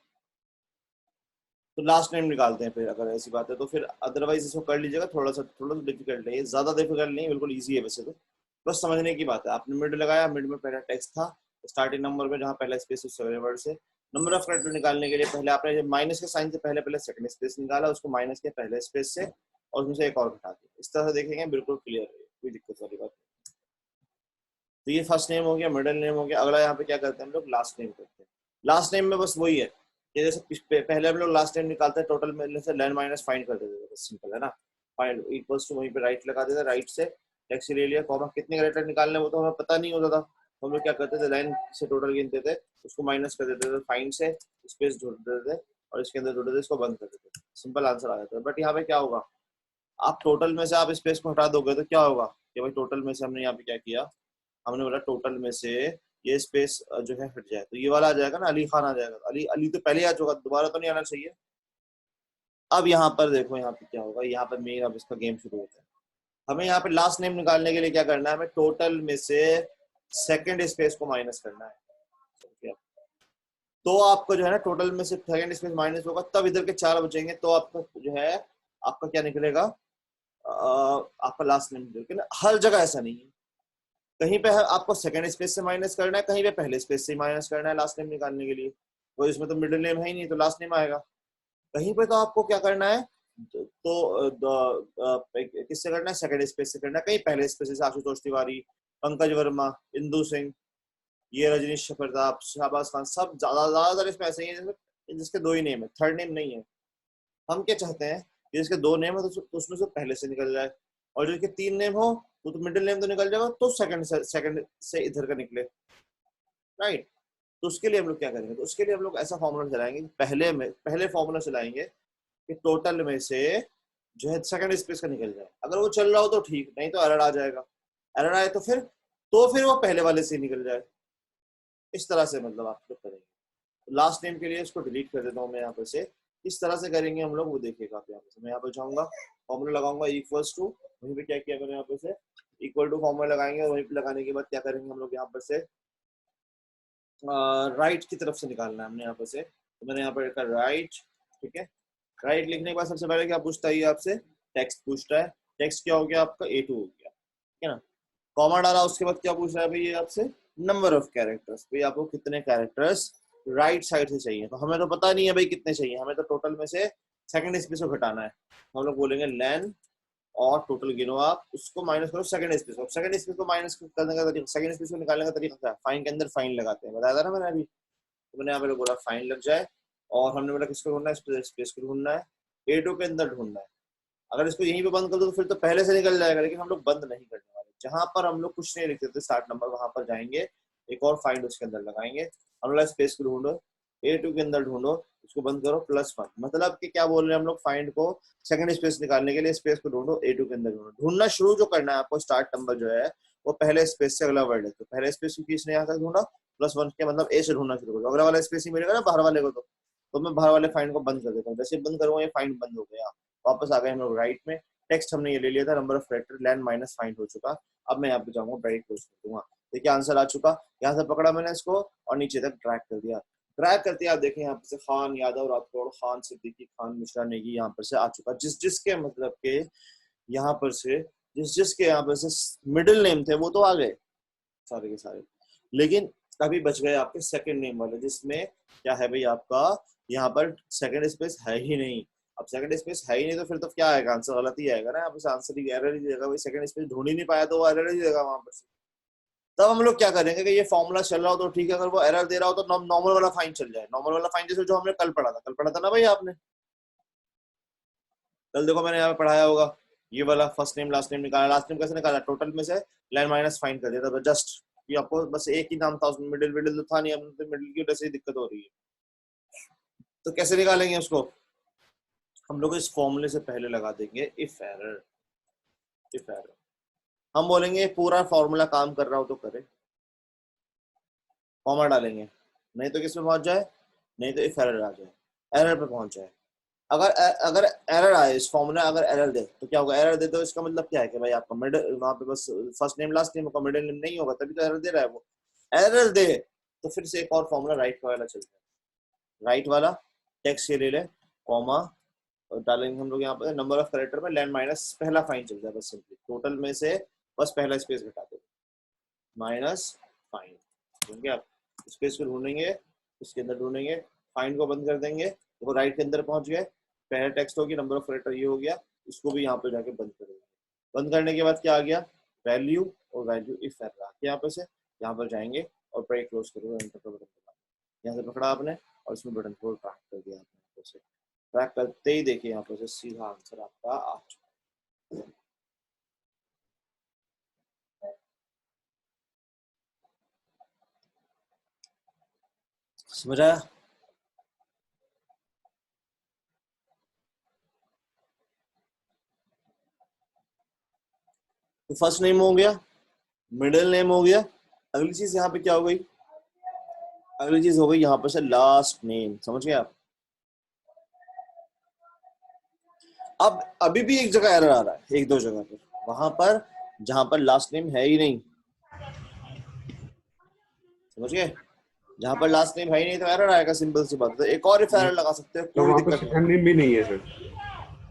तो लास्ट नेम निकालते हैं फिर, अगर ऐसी बात है तो फिर, अदरवाइज इसको कर लीजिएगा, थोड़ा सा डिफिकल्ट है, ज्यादा डिफिकल्ट नहीं, बिल्कुल ईजी है वैसे तो, बस समझने की बात है। आपने मिड लगाया, मिड में पहला टेक्स्ट था, स्टार्टिंग नंबर में जहाँ पहला स्पेस उस वर्ड से, नंबर ऑफ कैरेक्टर निकालने के लिए पहले आपने माइनस के साइन से पहले पहले सेकंड स्पेस निकाला, उसको माइनस के पहले स्पेस से, और उसमें से एक और घटा दिया, इस तरह से देखेंगे बिल्कुल क्लियर है, कोई दिक्कत वाली बात नहीं। तो ये फर्स्ट नेम हो गया, मिडिल नेम हो गया। अगला यहाँ पे क्या करते हैं हम लोग, लास्ट नेम करते हैं। लास्ट नेम में बस वही है कि जैसे पहले हम लोग लास्ट नेम निकालते हैं, टोटल में से लेन माइनस फाइंड कर देते हैं, सिंपल है ना। फाइंड इक्वल्स टू, वहीं पे राइट लगा देते हैं, राइट से टेक्स्ट ले लिया, कॉमा कितने कैरेक्टर निकालने वो तो हमें पता नहीं होता था, हम लोग क्या करते थे, लाइन से टोटल गिनते थे, उसको माइनस कर देते थे, फाइंड से स्पेस ढूंढ देते थे, और इसके अंदर ढूंढते थे, इसको बंद कर देते थे, सिंपल आंसर आ जाता है। बट यहाँ पे क्या होगा, आप टोटल में से आप स्पेस को हटा दोगे तो क्या होगा कि भाई टोटल में से हमने यहाँ पे क्या किया, हमने बोला टोटल में से ये स्पेस जो है हट जाए, तो ये वाला आ जाएगा ना, अली खान आ जाएगा, अली अली तो पहले आ चुका, दोबारा तो नहीं आना चाहिए। अब यहाँ पर देखो, यहाँ पे क्या होगा, यहाँ पर मेन अब इसका गेम शुरू होता है। हमें यहाँ पे लास्ट नेम निकालने के लिए क्या करना है, हमें टोटल में से सेकंड स्पेस को माइनस करना है। तो आपको जो है ना, टोटल में से सेकंड स्पेस माइनस होगा, तब इधर के 4 बचेंगे, तो आपका जो है आपका क्या निकलेगा, आपका लास्ट नेम, लेकिन हर जगह ऐसा नहीं है, कहीं पे आपको सेकंड स्पेस से माइनस करना है, कहीं पे पहले स्पेस से माइनस करना है लास्ट नेम निकालने के लिए। तो इसमें तो मिडिल नेम है ही नहीं, तो लास्ट नेम आएगा। कहीं पे तो आपको क्या करना है, किससे करना है, सेकंड स्पेस से करना है। कहीं पहले स्पेस से आशुतोष तिवारी, पंकज वर्मा, इंदु सिंह, ये रजनीश प्रताप, शहबाज खान, सब ज्यादातर इसमें ऐसे ही है जिसके दो ही नेम है, थर्ड नेम नहीं है। हम क्या चाहते हैं कि जिसके दो नेम है तो उसमें से पहले से निकल जाए, और जिसके तीन नेम हो तो मिडिल नेम तो निकल जाएगा, तो सेकंड से इधर का निकले, राइट। तो उसके लिए हम लोग क्या करेंगे, तो उसके लिए हम लोग ऐसा फॉर्मूला चलाएंगे, पहले फॉर्मूला चलाएंगे कि टोटल में से जो है सेकंड स्पेस का निकल जाए। अगर वो चल रहा हो तो ठीक, नहीं तो एरर आ जाएगा। एरर आए तो फिर वो पहले वाले से निकल जाए। इस तरह से मतलब आप लोग करेंगे। लास्ट नेम के लिए इसको डिलीट कर देता हूँ मैं यहाँ पर से। इस तरह से करेंगे हम लोग, वो देखिएगा आप यहाँ पे। मैं यहाँ पर जाऊंगा, फॉर्मूला लगाऊंगा इक्वल्स टू, वहीं पे क्या किया मैंने यहाँ पर से इक्वल टू फॉर्मूला लगाएंगे, और वहीं पे लगाने के बाद क्या करेंगे हम लोग यहाँ पर से राइट की तरफ से निकालना है हमने यहाँ पर से। तो मैंने यहाँ पर लिखा राइट, ठीक है। राइट लिखने के बाद सबसे पहले क्या पूछता है ये आपसे, टेक्स्ट पूछता है। टेक्स्ट क्या हो गया आपका, A2 हो गया, ठीक है ना। कॉमा डाला, उसके बाद क्या पूछ रहा है भाई ये आपसे, नंबर ऑफ कैरेक्टर्स, भाई आपको कितने कैरेक्टर्स राइट साइड से चाहिए। तो हमें तो पता नहीं है भाई कितने चाहिए, हमें तो टोटल में से सेकंड स्पेस को घटाना है। तो हम लोग बोलेंगे लेन और टोटल गिनो आप, उसको माइनस करो सेकंड स्पेस को। सेकंड स्पेस को माइनस करने का तरीका, सेकंड स्पेस को निकालने का तरीका क्या है, फाइन के अंदर फाइन लगाते हैं, बताया था ना मैंने अभी। तो मैंने यहाँ पे बोला फाइन लग जाए, और हमने बोला किसको ढूंढना है, स्पेस को ढूंढना है, A2 के अंदर ढूंढना है। अगर इसको यहीं पे बंद कर दो तो फिर तो पहले से निकल जाएगा, लेकिन हम लोग बंद नहीं करने वाले। जहां पर हम लोग कुछ नहीं लिखते थे स्टार्ट नंबर, वहां पर जाएंगे, एक और फाइंड उसके अंदर लगाएंगे। हम लोग स्पेस को ढूंढो, A2 के अंदर ढूंढो, उसको बंद करो, +1। मतलब कि क्या बोल रहे हैं हम लोग, फाइंड को सेकंड स्पेस निकालने के लिए स्पेस को ढूंढो, A2 के अंदर ढूंढो। ढूंढना शुरू जो करना है आपको, स्टार्ट नंबर जो है वो पहले स्पेस से अगला वर्ड है। तो पहले स्पेस को किसने यहाँ तक ढूंढा, +1 के मतलब A से ढूंढना शुरू करो। अगला वाला स्पेस ही मिलेगा ना बाहर वाले को, तो मैं बाहर वाले फाइंड को बंद कर देता हूँ। जैसे बंद करूंगा ये फाइंड बंद हो गया। वापस आ गए हम लोग राइट में, टेक्स्ट हमने ये ले लिया था, number of character land minus find हो चुका। अब मैं यहाँ पे जाऊंगा, ब्राइट क्लोज कर दूंगा, देखिए आंसर आ चुका। यहाँ से पकड़ा मैंने इसको और नीचे तक ड्रैग कर दिया। ड्रैग करते आप देखें यहाँ पर से खान, यादव, राठौड़, खान, सिद्दीकी, खान, मिश्रा, नेगी यहाँ पर से आ चुका। जिसके मतलब के यहाँ पर से जिसके यहाँ पर से मिडिल नेम थे वो तो आ गए सारे के सारे, लेकिन अभी बच गए आपके सेकंड नेम वाले, जिसमें क्या है भाई आपका यहाँ पर सेकंड स्पेस है ही नहीं। अब सेकंड स्पेस है ही नहीं तो फिर तो क्या आएगा, आंसर गलत ही आएगा ना। यहाँ पर आंसर ही एरर ही देगा भाई, सेकंड स्पेस ढूंढ ही नहीं पाया तो वो एरर ही देगा वहां पर से। तब हम लोग क्या करेंगे कि ये फॉर्मूला चल रहा हो तो ठीक है, अगर वो एरर दे रहा हो तो नॉर्मल वाला फाइन चल जाए। नॉर्मल वाला फाइन जैसे जो हमने कल पढ़ा था ना भाई आपने, कल देखो मैंने यहाँ पे पढ़ाया होगा, ये वाला फर्स्ट नेम लास्ट नेम निकाला। लास्ट नेम कैसे निकाला, टोटल में से लाइन माइनस फाइन कर दिया था जस्ट। ये आपको बस एक ही नाम था उसमें, मिडिल तो था नहीं, अब तो मिडिल की वजह से दिक्कत हो रही है। तो कैसे निकालेंगे उसको, हम लोग इस फॉर्मूले से पहले लगा देंगे इफ एरर। हम बोलेंगे पूरा फॉर्मूला काम कर रहा हो तो करे, कॉमा डालेंगे, नहीं तो किस में पहुंच जाए, नहीं तो इफ एरर आ जाए, एरर पे पहुंच जाए। अगर एरर आए इस फॉर्मूला, अगर एरर दे तो क्या होगा, एरर दे तो इसका मतलब क्या है कि भाई आपका मिडिल वहां पे बस फर्स्ट नेम लास्ट नेम का मिडिल नेम नहीं होगा, तभी तो एरर दे रहा है वो। एरर दे तो फिर से एक और फॉर्मूला राइट वाला चलता है। राइट वाला टेक्स्ट ये ले ले, कॉमा और डालेंगे हम लोग यहाँ पर नंबर ऑफ कैरेक्टर में लैंड माइनस पहला फाइन चल जाए, बस सिंपली टोटल में से बस पहला स्पेस घटा दो, माइनस फाइन। ठीक है, आप स्पेस को ढूंढेंगे, उसके अंदर ढूंढेंगे, फाइन को बंद कर देंगे, तो राइट के अंदर पहुंच गए। पहला टेक्स्ट हो गया, नंबर ऑफ कैरेक्टर ये हो गया, इसको भी यहाँ पे जाके बंद करेंगे। बंद करने के बाद क्या आ गया, वैल्यू, और वैल्यू इफ एरर यहाँ पे से यहाँ पर जाएंगे और ब्रेक क्लोज करोगे, एंटर का बटन दबाओ। यहाँ से पकड़ा आपने और इसमें बटन को ट्रैक कर दिया आपने। ट्रैक करते ही देखिए यहाँ पर से सीधा आंसर आपका आ चुका। समझ आया? तो फर्स्ट नेम हो गया, मिडिल नेम हो गया, अगली चीज यहाँ पे क्या हो गई, अगली चीज हो गई यहाँ पर से लास्ट नेम। समझ गए आप? अब अभी भी एक जगह एरर आ रहा है, एक दो जगह पर, वहां पर जहां पर लास्ट नेम है ही नहीं। समझ गए? जहां पर लास्ट नेम है ही नहीं तो एरर आएगा, सिंपल सी बात है। एक और इफ एरर लगा सकते हो, कोई दिक्कत नहीं। सेकंड नेम भी नहीं है सर।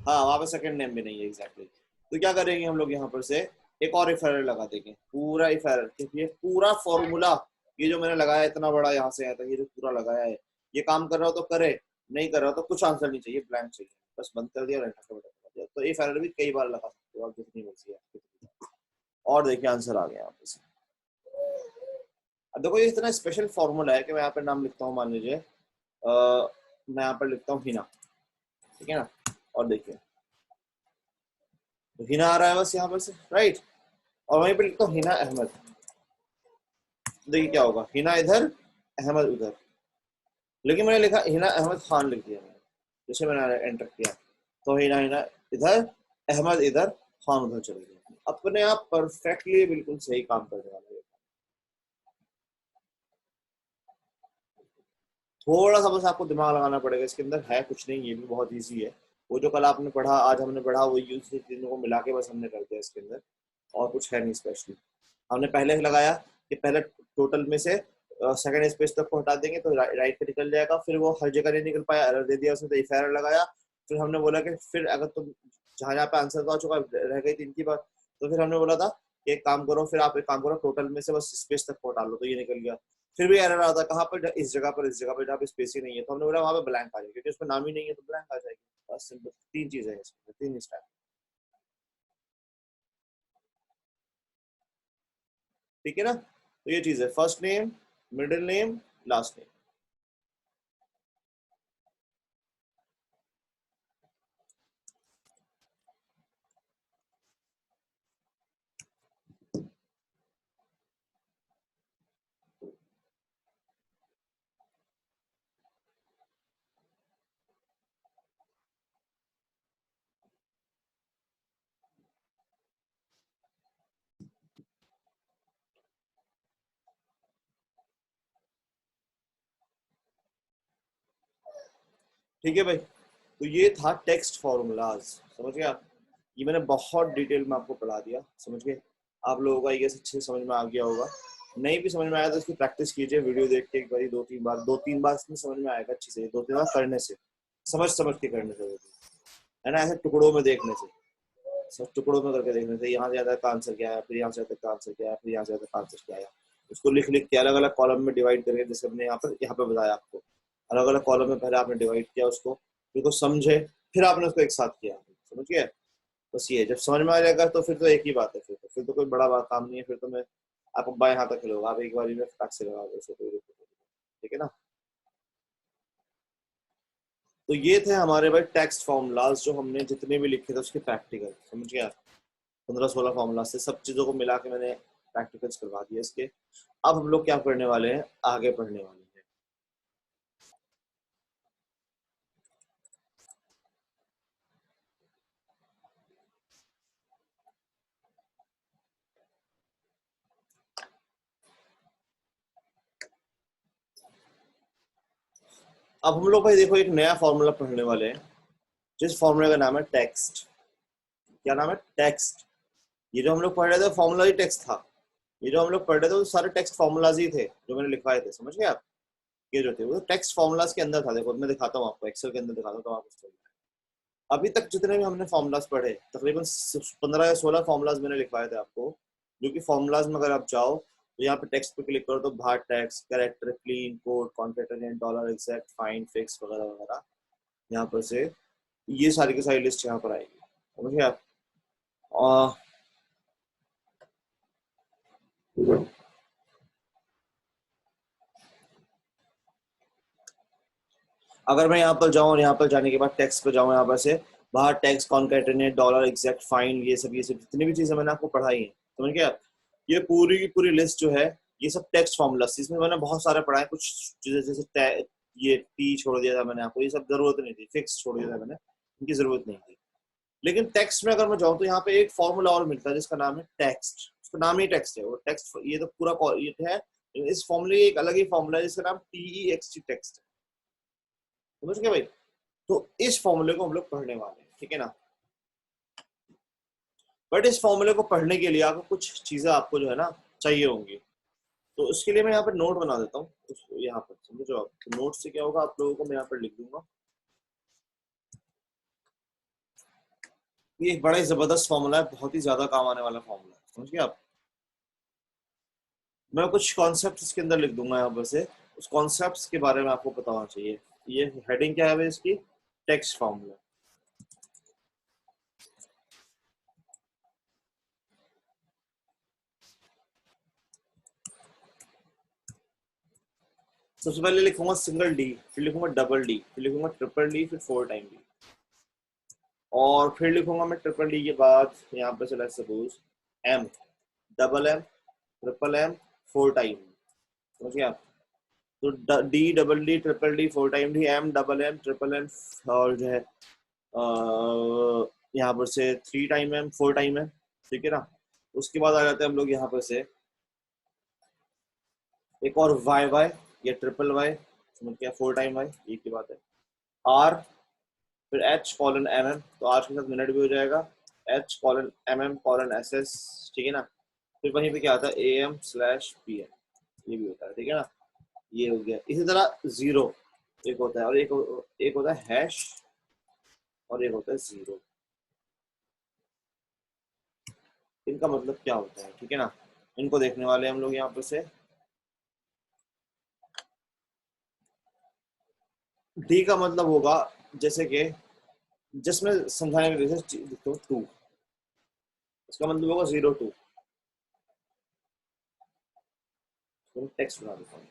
हाँ, वहां पे सेकंड नेम भी नहीं है, एग्जैक्टली। तो क्या करेंगे हम लोग यहाँ पर से एक और इफ एरर लगा देंगे, पूरा इफ एरर, क्योंकि ये पूरा फॉर्मूला, ये जो मैंने लगाया इतना बड़ा यहाँ से आया था, ये जो पूरा लगाया है, ये काम कर रहा हो तो करे, नहीं कर रहा हो तो कुछ आंसर नहीं चाहिए, ब्लैंक चाहिए, बस बंद कर दिया और एंटर का बटन दबा दिया। तो इफ एरर भी कई बार लगा सकते हो आप, जितनी मर्जी है। और देखिए आंसर आ गया यहाँ पे से। अब देखो ये इतना स्पेशल फॉर्मूला है कि मैं यहाँ पे नाम लिखता हूँ, मान लीजिए मैं यहाँ पर लिखता हूँ हिना, ठीक है ना, और देखिए तो हिना आ रहा है बस यहाँ पर से, राइट, और वहीं पे लिखता हूँ हिना अहमद, देखिए क्या होगा, हिना इधर अहमद उधर, लेकिन मैंने लिखा हिना अहमद खान लिख दिया मैंने, जैसे मैंने एंटर किया तो हिना हिना इधर अहमद इधर खान उधर चले गए, अपने आप परफेक्टली बिल्कुल सही काम करने वाला है। थोड़ा सा बस आपको दिमाग लगाना पड़ेगा, इसके अंदर है कुछ नहीं, ये भी बहुत इजी है, वो जो कल आपने पढ़ा आज हमने पढ़ा वो यूज चीजों को मिला के बस हमने कर दिया इसके अंदर, और कुछ है नहीं स्पेशली। हमने पहले लगाया कि पहले टोटल में से सेकंड स्पेस तक को हटा देंगे तो राइट पे निकल जाएगा, फिर वो हर जगह नहीं निकल पाया, एरर दे दिया उसने, तो इफ एरर लगाया, फिर हमने बोला कि फिर अगर तुम जहाँ जहाँ पे आंसर तो आ चुका रह गई थी इनकी बात, तो फिर हमने बोला था कि एक काम करो, फिर आप एक काम करो टोटल में से बस स्पेस तक को हटा लो, तो ये निकल गया। फिर भी एरर आता कहाँ पर, इस जगह पर, इस जगह पर जहाँ पे स्पेस ही नहीं है, तो हमने बोला वहां पे ब्लैंक आ जाएगी, क्योंकि उसमें नाम ही नहीं है तो ब्लैंक आ जाएगी, बस सिंपल, तीन चीजें हैं इसमें, तीन स्टेप। ठीक है ना, तो ये चीज है, first name, middle name, last name. ठीक है भाई, तो ये था टेक्स्ट फॉर्मूलाज, समझ गए आप, ये मैंने बहुत डिटेल में आपको पढ़ा दिया, समझ गए आप लोगों का, ये अच्छे से समझ में आ गया होगा, नहीं भी समझ में आया तो इसकी प्रैक्टिस कीजिए, वीडियो देख के एक बार, दो तीन बार इसमें समझ में आएगा अच्छे से, दो तीन बार करने से, समझ समझ के करने से, है ना, ऐसे टुकड़ों में देखने से, सब टुकड़ों में करके देखने से, यहाँ से ज्यादा का आंसर क्या है, फिर यहाँ से ज्यादा का आंसर क्या है, फिर यहाँ से ज्यादा का आंसर क्या है, उसको लिख लिख के अलग अलग कॉलम में डिवाइड करके, जैसे हमने यहाँ पे बताया आपको, अलग अलग कॉलम में पहले आपने डिवाइड किया उसको, फिर उसको समझे, फिर आपने उसको एक साथ किया, समझ गए, बस ये जब समझ में आ जाएगा तो फिर तो एक ही बात है, फिर तो कोई बड़ा बात काम नहीं है, फिर तो मैं आपको बाएं हाथ तक खिलूंगा, आप एक बार में फटाक से लगा दो, कोई दिक्कत नहीं, ठीक है ना। तो ये थे हमारे भाई टेक्स्ट फॉर्मूलाज, जो हमने जितने भी लिखे थे उसके प्रैक्टिकल, समझ गया, 15-16 फॉर्मूला से सब चीजों को मिला के मैंने प्रैक्टिकल्स करवा दिए इसके। अब हम लोग क्या करने वाले हैं, आगे पढ़ने वाले हैं। अब हम लोग भाई देखो एक नया फॉर्मूला पढ़ने वाले हैं, जिस फॉर्मूले का नाम है टेक्स्ट। क्या नाम है, टेक्स्ट। ये जो हम लोग पढ़ रहे थे फॉर्मूला ही टेक्स्ट था, ये जो हम लोग पढ़ रहे थे वो सारे टेक्स्ट फॉर्मूलाज ही थे जो मैंने लिखवाए थे, समझ गए आप, ये जो थे वो टेक्स्ट फॉर्मूलाज के अंदर था, देखो मैं दिखाता हूँ आपको, एक्सेल के अंदर दिखाता हूँ तो आप उसको, अभी तक जितने भी हमने फॉर्मूलाज पढ़े तकरीबन 15 या 16 फॉर्मूलाज मैंने लिखवाए थे आपको, जो कि फॉर्मूलाज में अगर आप जाओ तो यहाँ पे टेक्स्ट पे क्लिक करो तो बाहर text, character, clean, code, concatenate, dollar, exact, find, fix वगैरह वगैरह, यहाँ पर से ये सारी की सारी लिस्ट यहाँ पर आएगी, समझिए आप। अगर मैं यहाँ पर जाऊँ और यहाँ पर जाने के बाद टेक्स्ट पे जाऊँ, यहाँ पर से बाहर टेक्स्ट, कॉन्केटेनेट, डॉलर, एग्जैक्ट, फाइंड, ये सब जितनी भी चीजें मैंने आपको पढ़ाई है, समझ गए आप, ये पूरी की पूरी लिस्ट जो है ये सब टेक्स्ट फॉर्मूला, इसमें मैंने बहुत सारे पढ़ाए, कुछ चीजें जैसे ये टी छोड़ दिया था मैंने आपको, ये सब जरूरत नहीं थी, फिक्स छोड़ दिया था मैंने, इनकी जरूरत नहीं थी। लेकिन टेक्स्ट में अगर मैं जाऊँ तो यहाँ पे एक फॉर्मूला और मिलता है जिसका नाम है टेक्स्ट, उसका नाम ही टेक्स्ट है, वो टेक्स्ट, ये तो पूरा ये है, इस फॉर्मूले एक अलग ही फॉर्मूला है जिसका नाम TEXT टेक्स्ट है, समझ गए भाई। तो इस फॉर्मूले को हम लोग पढ़ने वाले हैं, ठीक है ना, बट इस फॉर्मूले को पढ़ने के लिए आपको कुछ चीजें आपको जो है ना चाहिए होंगी, तो उसके लिए मैं यहाँ पर नोट बना देता हूँ, यहाँ पर समझो आप, तो नोट से क्या होगा, आप लोगों को मैं यहाँ पर लिख दूंगा ये एक बड़ा ही जबरदस्त फॉर्मूला है, बहुत ही ज्यादा काम आने वाला फॉर्मूला है, समझिए आप। मैं कुछ कॉन्सेप्ट इसके अंदर लिख दूंगा यहाँ पर से, उस कॉन्सेप्ट्स के बारे में आपको पता होना चाहिए। ये हेडिंग क्या है भाई इसकी? Text formula. सबसे पहले लिखूंगा सिंगल डी, फिर लिखूंगा डबल डी, फिर लिखूंगा ट्रिपल डी, फिर 4 टाइम डी, और फिर लिखूंगा मैं ट्रिपल डी के बाद यहाँ पे चला suppose M, double M, triple M, 4 time, समझ गया आप? तो D double D triple D 4 time D, M double M triple M, और जो है यहाँ पर से 3 टाइम एम, 4 टाइम एम, ठीक है ना। उसके बाद आ जाते हैं हम लोग यहाँ पर से एक और वाई वाई या ट्रिपल वाई, समझ गया, 4 टाइम वाई, एक ही बात है। आर, फिर एच कॉलन एम एम, तो आर के साथ मिनट भी हो जाएगा, H colon M M colon S S, ठीक है ना। फिर वहीं पे क्या आता है, A M slash P M, ये भी होता है, ठीक है ना। ये हो गया। इसी तरह जीरो एक होता है, और एक होता है हैश, और एक होता है जीरो। इनका मतलब क्या होता है, ठीक है ना, इनको देखने वाले हम लोग यहाँ पर से। डी का मतलब होगा, जैसे कि जिसमें समझाने के लिए लिखो टू, इसका मतलब होगा 02। टेक्स्ट बना देता हूँ,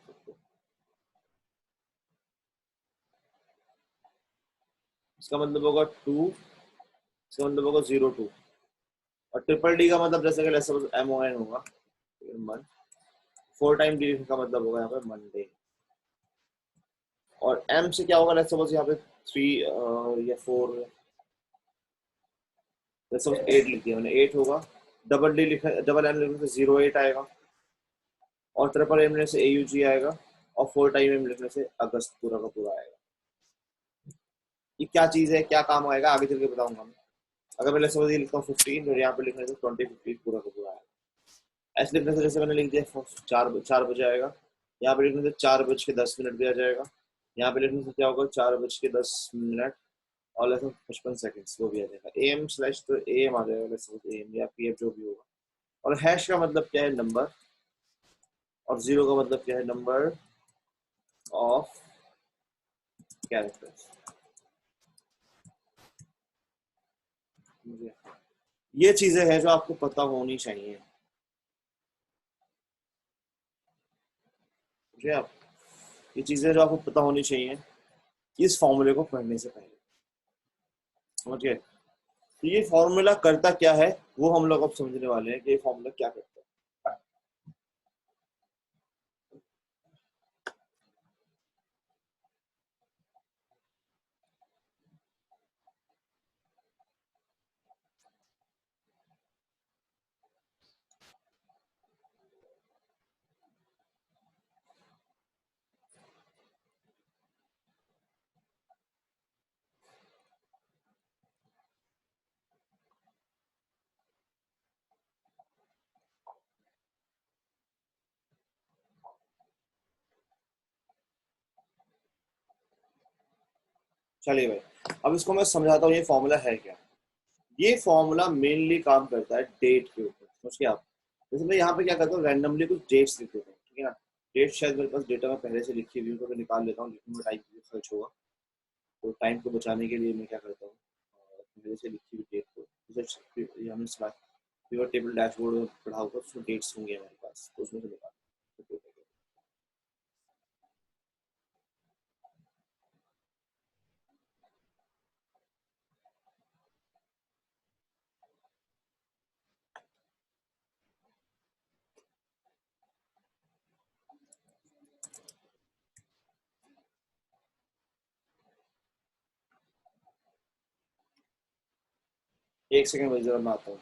इसका मतलब होगा टू, इसका मतलब होगा 02। और ट्रिपल डी का मतलब जैसे कि एम ओ एन होगा, मंथ। 4 टाइम डी का मतलब होगा यहाँ पे मंडे। और एम से क्या होगा, सपोज यहाँ पे 3 या 4, सपोज 8 लिख दिया मैंने, 8 होगा। डबल डी लिखा, डबल एम लिखने से 08 आएगा, और ट्रिपल एम लिखने से AUG आएगा, और 4 टाइम एम लिखने से अगस्त पूरा का पूरा आएगा। ये क्या चीज है, क्या काम आएगा, आगे चल के बताऊंगा मैं। अगर मैं सपोज ये लिखता हूँ 15, तो यहाँ पे लिखने से 2015 पूरा का पूरा आएगा। ऐसे लिखने से जैसे मैंने लिख दिया 4 बजे आएगा, यहाँ पे लिखने से 4:10 भी आ जाएगा, यहाँ पे लिखने से क्या होगा 4:10 और लेसन 55 सेकेंड्स, वो भी आ जाएगा। AM स्लैश तो AM आ जाएगा, लेसन AM या PF जो भी होगा। और हैश का मतलब क्या है, नंबर, और जीरो का मतलब क्या है, नंबर ऑफ कैरेक्टर्स। ये चीजें हैं जो आपको पता होनी चाहिए, ठीक है आप। ये चीजें जो आपको पता होनी चाहिए इस फॉर्मूले को पढ़ने से पहले, समझ गए। तो ये फॉर्मूला करता क्या है वो हम लोग अब समझने वाले हैं कि ये फॉर्मूला क्या करता है। चलिए भाई, अब इसको मैं समझाता हूँ ये फॉर्मूला है क्या। ये फॉर्मूला मेनली काम करता है डेट के ऊपर, समझिए आप। जैसे मैं यहाँ पे क्या करता हूँ, रैंडमली कुछ डेट्स लिख देता हूँ, ठीक है ना। डेट शायद मेरे पास डेटा में पहले से लिखी हुई, तो मैं निकाल लेता हूँ, लिखने में टाइम खर्च होगा। तो टाइम को बचाने के लिए मैं क्या करता हूँ, पहले से लिखी हुई डेट को, जैसे हमने पिवट टेबल डैशबोर्ड में पढ़ा होगा, उसमें डेट्स होंगे हमारे पास, तो उसमें से निकाल। एक सेकंड में जरा मैं आता हूँ।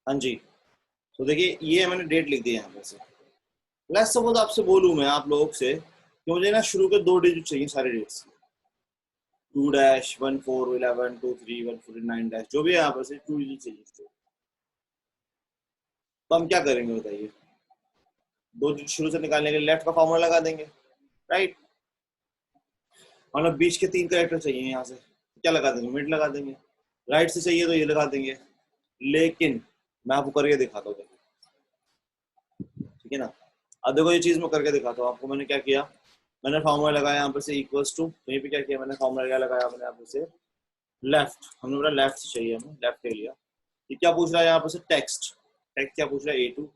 हाँ जी, तो देखिए ये मैंने डेट लिख दी यहाँ पर से। लेट्स सपोज आपसे बोलूँ मैं आप लोगों से कि मुझे ना शुरू के 2 डिजिट चाहिए सारे डेट्स, 2 डैश 1 4 11 2 3 1 4 9 डैश जो भी है यहाँ पर से 2 डिजिट चाहिए। तो हम क्या करेंगे बताइए? 2 डिजिट शुरू से निकालने के लिए लेफ्ट का फॉर्मूला लगा देंगे, राइट? मतलब बीच के 3 कैरेक्टर चाहिए यहाँ से, क्या लगा देंगे? मिड लगा देंगे। राइट से चाहिए तो ये लगा देंगे। लेकिन मैं आपको करके दिखाता हूँ, ठीक है ना? अब देखो ये चीज मैं करके दिखाता हूँ आपको। मैंने क्या किया, मैंने फॉर्मूला लगाया यहाँ पर से इक्वल्स टू, तो ये पे क्या किया मैंने, फॉर्मूला क्या लगाया मैंने यहाँ पर से लेफ्ट, हमने बोला लेफ्ट से चाहिए, हमें लेफ्ट ले लिया। ये क्या पूछ रहा है यहाँ पर से? टेक्स्ट। टेक्स्ट क्या पूछ रहा है? A2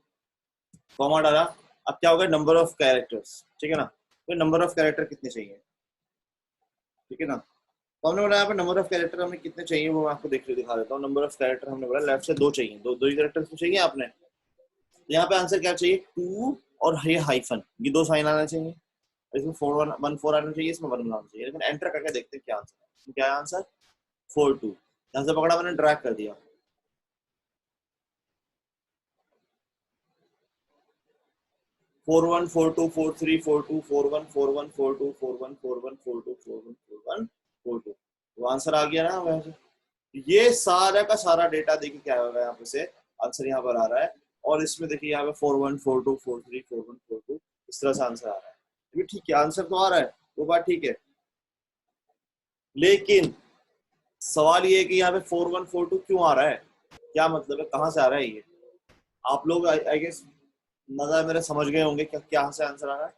कॉमा डाला। अब क्या होगा? नंबर ऑफ कैरेक्टर्स, ठीक है ना? तो नंबर ऑफ कैरेक्टर कितने चाहिए, ठीक है ना? तो हमने बोला यहाँ पे नंबर ऑफ कैरेक्टर हमें कितने चाहिए वो मैं आपको दिखा देता हूँ। नंबर ऑफ कैरेक्टर हमने बोला लेफ्ट से 2 चाहिए, दो ही कैरेक्टर तो चाहिए आपने। यहाँ पे आंसर क्या चाहिए? 2 और ये हाइफन, ये 2 साइन आना चाहिए। इसमें 4 1 4 आना चाहिए, इसमें 1 आना चाहिए। लेकिन एंटर करके देखते हैं क्या आंसर है। क्या है आंसर? 4 2। यहाँ से पकड़ा मैंने, ड्रैग कर दिया, 4 1 4 2 4 3 4 2 4 1 4 1 4 2 4 1 4 1 4 2 4 1 4 1 4 2। वो आंसर आ गया ना वैसे। ये सारा का सारा डेटा देखिए क्या होगा यहाँ पे से, आंसर यहाँ पर आ रहा है। और इसमें देखिए यहाँ पे 4 1 4 2 4 3 4 1 4 2 इस तरह से आंसर आ रहा है। ये ठीक है, आंसर तो आ रहा है, वो बात ठीक है। लेकिन सवाल ये है कि यहाँ पे 4 1 4 2 क्यों आ रहा है? क्या मतलब है, कहाँ से आ रहा है ये? आप लोग आई गेस मजा मेरे समझ गए होंगे क्या क्या से आंसर आ रहा है।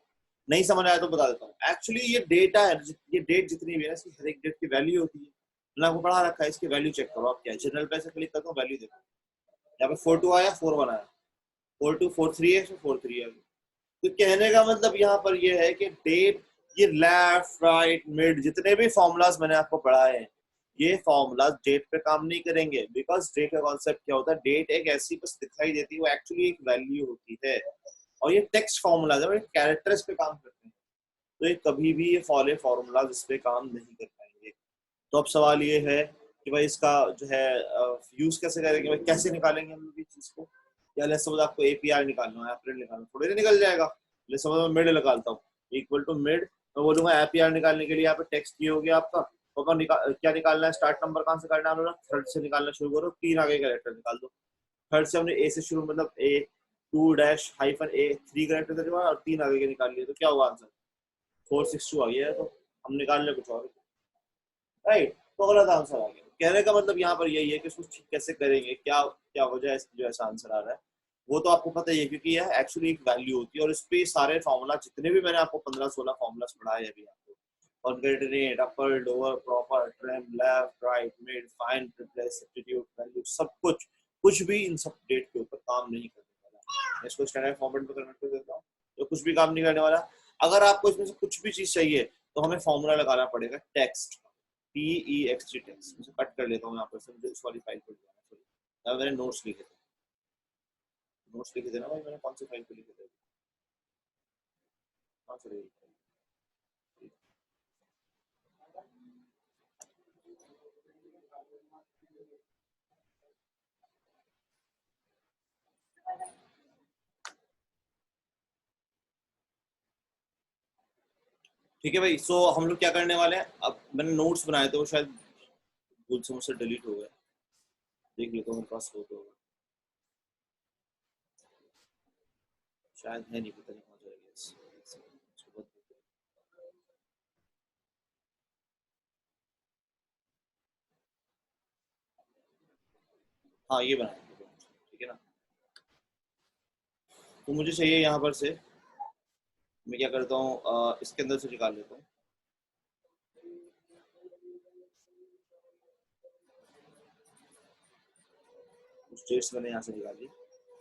नहीं समझ आया तो बता देता हूँ। एक्चुअली ये डेटा है, ये डेट जितनी भी है इसकी हर एक डेट की वैल्यू होती है। मैंने आपको पढ़ा रखा है, इसकी वैल्यू चेक करो। आप क्या जनरल पे से क्लिक करते हो, वैल्यू देखो। यहाँ पे 4 2 आया, 4 1 आया, 4 2 4 3 है, 4 3 है। तो कहने का मतलब यहाँ पर ये है कि डेट, ये लेफ्ट राइट मिड जितने भी फॉर्मूलाज मैंने आपको पढ़ाए हैं, ये फॉर्मूलाज डेट पे काम नहीं करेंगे। बिकॉज डेट का कॉन्सेप्ट क्या होता है? डेट एक ऐसी बस दिखाई देती है, वो एक्चुअली एक वैल्यू होती है। और ये टेक्स्ट फॉर्मूलाज है, कैरेक्टर्स पे काम करते हैं। तो ये कभी भी ये फॉर्मूलाज इस पे काम नहीं कर पाएंगे। तो अब सवाल ये है कि भाई इसका जो है यूज कैसे करेंगे, भाई कैसे निकालेंगे हम लोग इस चीज को? या लेट्स सपोज आपको एपीआर निकालना है, एपरेट निकालना, थोड़ी ना निकल जाएगा। लेट्स सपोज मैं मिड निकालता हूँ, इक्वल टू मिड। मैं बोलूंगा एपीआर निकालने के लिए यहाँ पे टेक्स्ट ये हो गया आपका। तो अपन क्या निकालना है? स्टार्ट नंबर कहाँ से करना है? थर्ड से निकालना शुरू करो, 3 आगे कैरेक्टर निकाल दो। थर्ड से हमने ए से शुरू, मतलब ए 2 डैश हाइफन ए 3 कैरेक्टर थे और 3 आगे के निकाल लिए। तो क्या हुआ आंसर? 462 आ गया है। तो हम निकाल ले कुछ और, राइट? तो गलत आंसर आ गया। कहने का मतलब यहाँ पर यही है कि उसको ठीक कैसे करेंगे, क्या क्या वजह है जो ऐसा आंसर आ रहा है, वो तो आपको पता ही है। क्योंकि यह एक्चुअली एक वैल्यू होती है और इस पे सारे फॉर्मूला जितने भी मैंने आपको 15-16 फॉर्मूला पढ़ाए हैं अभी आपको, concatenate, upper lower proper trim left right mid find replace substitute value, सब कुछ, कुछ भी इन सब डेट के ऊपर काम नहीं करने वाला। मैं इसको स्टैंडर्ड फॉर्मेट में कन्वर्ट कर देता हूँ, तो कुछ भी काम नहीं करने वाला। अगर आपको इसमें से कुछ भी चीज चाहिए तो हमें फॉर्मूला लगाना पड़ेगा टेक्स्ट, TEXT टेक्स्ट। मैं कट कर लेता हूँ यहाँ पर से, मुझे सॉरी फाइल पर जाना, मैंने नोट्स लिखे थे, नोट्स लिखे थे ना भाई मैंने, कौन सी फाइल पे लिखे थे? कौन सी? ठीक है भाई। सो हम लोग क्या करने वाले हैं, अब मैंने नोट्स बनाए थे वो शायद भूल से मुझसे डिलीट हो गए। देख लेता हूँ मेरे पास हो तो, शायद है नहीं, पता नहीं कहाँ चला गया। हाँ ये बनाए, ठीक है ना? तो मुझे चाहिए यहाँ पर से, मैं क्या करता हूँ इसके अंदर से निकाल लेता हूँ। कुछ डेट्स मैंने यहाँ से निकाली,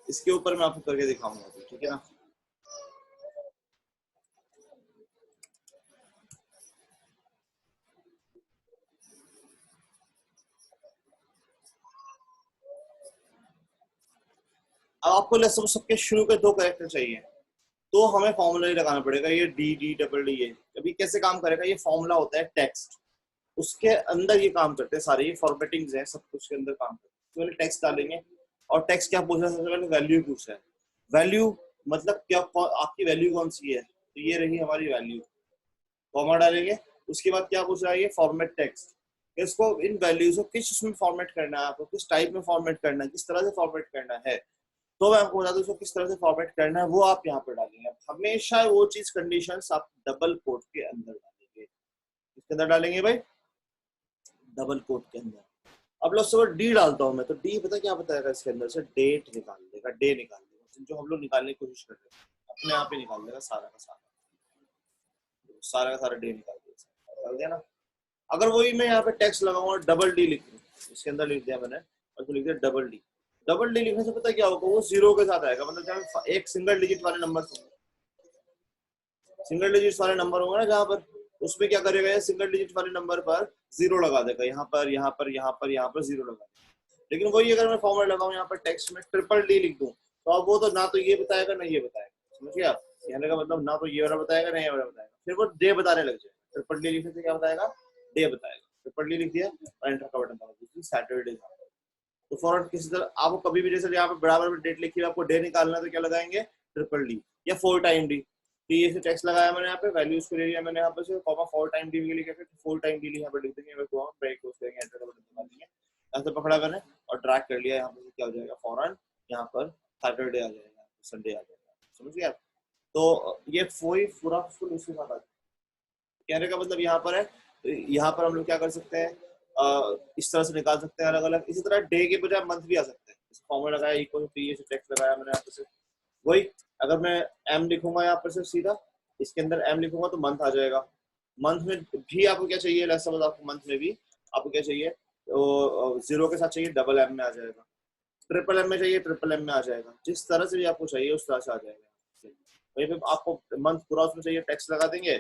इसके ऊपर मैं आपको करके दिखाऊंगा, ठीक है ना? अब आपको सबके शुरू के 2 कैरेक्टर चाहिए, तो हमें फॉर्मूला ही लगाना पड़ेगा। ये डी डी डबल डी, ये अभी कैसे काम करेगा? ये फॉर्मूला होता है टेक्स्ट, उसके अंदर ये काम करते हैं सारे, ये फॉर्मेटिंग्स हैं सब कुछ के अंदर काम करते हैं। तो टेक्स्ट डालेंगे, और टेक्स्ट क्या पूछ रहा है, सबसे पहले वैल्यू पूछ रहा है। वैल्यू मतलब क्या, आपकी वैल्यू कौन सी है, तो ये रही हमारी वैल्यू, कॉमा डालेंगे। उसके बाद क्या पूछ रहा है, ये फॉर्मेट टेक्स्ट, इसको इन वैल्यूज को किस उसमें फॉर्मेट करना है, आपको किस टाइप में फॉर्मेट करना है, किस तरह से फॉर्मेट करना है, तो मैं आपको बता दूं उसको किस तरह से फॉर्मेट करना है, वो आप यहाँ पर डालेंगे। हमेशा वो चीज कंडीशंस आप डबल कोट के अंदर डालेंगे। किसके अंदर डालेंगे भाई, डबल कोट के अंदर। अब लो सब डी डालता हूँ मैं, तो डी पता क्या बताएगा, इसके अंदर से डेट निकाल देगा, डे निकाल देगा, जो हम लोग निकालने की कोशिश कर रहे हैं अपने आप ही निकाल देगा, सारा का सारा डे निकाल दिया ना। अगर वही मैं यहाँ पे टेक्स्ट लगाऊंगा डबल डी लिख दूं, इसके अंदर लिख दिया मैंने और तो लिख दिया डबल डी। डबल डी लिखने से पता क्या होगा, वो जीरो के साथ आएगा, मतलब जहाँ एक सिंगल डिजिट वाले नंबर होंगे, सिंगल डिजिट वाले नंबर होंगे ना जहाँ पर, उसमें क्या करेगा, ये सिंगल डिजिट वाले नंबर पर जीरो लगा देगा, यहाँ पर यहाँ पर यहाँ पर यहाँ पर जीरो लगा देगा। लेकिन वही अगर मैं फॉर्मेट लगाऊं यहाँ पर टेक्स्ट में ट्रिपल डी लिख दूं, तो अब वो तो ना तो ये बताएगा ना ये बताएगा, समझिए आप, कहने का मतलब ना तो ये वाला बताएगा ना ये वाला बताएगा, फिर वो डे बताने लग जाएगा। ट्रिपल डी लिखने से क्या बताएगा, डे बताएगा। ट्रिपल डी लिख दिया और एंटर का बटन दबा दीजिए, सैटरडे। तो फॉर किसी तरह आपको कभी भी जैसे यहाँ पे बराबर में डेट लिखी है, आपको डे निकालना है, तो क्या लगाएंगे, ट्रिपल डी या 4 टाइम डी। ये से टेक्स्ट लगाया मैंने यहाँ पे, वैल्यूज को ले लिया मैंने यहाँ पे से, कॉमा 4 टाइम डी के लिए क्या करते हैं, 4 टाइम डी यहाँ पे लिख देंगे, ब्रेक क्लोज करेंगे, एंटर का बटन दबा देंगे, ऐसे पकड़ा मैंने और ड्रैग कर लिया, यहाँ पे क्या हो जाएगा, फौरन यहाँ पर सैटरडे आ जाएगा, संडे आ जाएगा, समझ गए आप। तो ये पूरा फुल उसके साथ आ जाएगा। कहने का मतलब यहाँ पर है, तो यहाँ पर हम लोग क्या कर सकते हैं, इस तरह से निकाल सकते हैं अलग अलग। इसी तरह डे के बजाय मंथ भी आ सकते हैं, फॉर्मूला लगाया इक्वल टू ये टेक्स्ट लगाया मैंने यहाँ पर से, वही अगर मैं एम लिखूंगा यहाँ पर से सीधा, इसके अंदर एम लिखूंगा तो मंथ आ जाएगा। मंथ में भी आपको क्या चाहिए, लेट्स सपोज आपको मंथ में भी आपको क्या चाहिए, तो जीरो के साथ चाहिए, डबल एम में आ जाएगा, ट्रिपल एम में चाहिए, ट्रिपल एम में आ जाएगा, जिस तरह से भी आपको चाहिए उस तरह से आ जाएगा। वहीं पे आपको मंथ पूरा उसमें चाहिए, टेक्स्ट लगा देंगे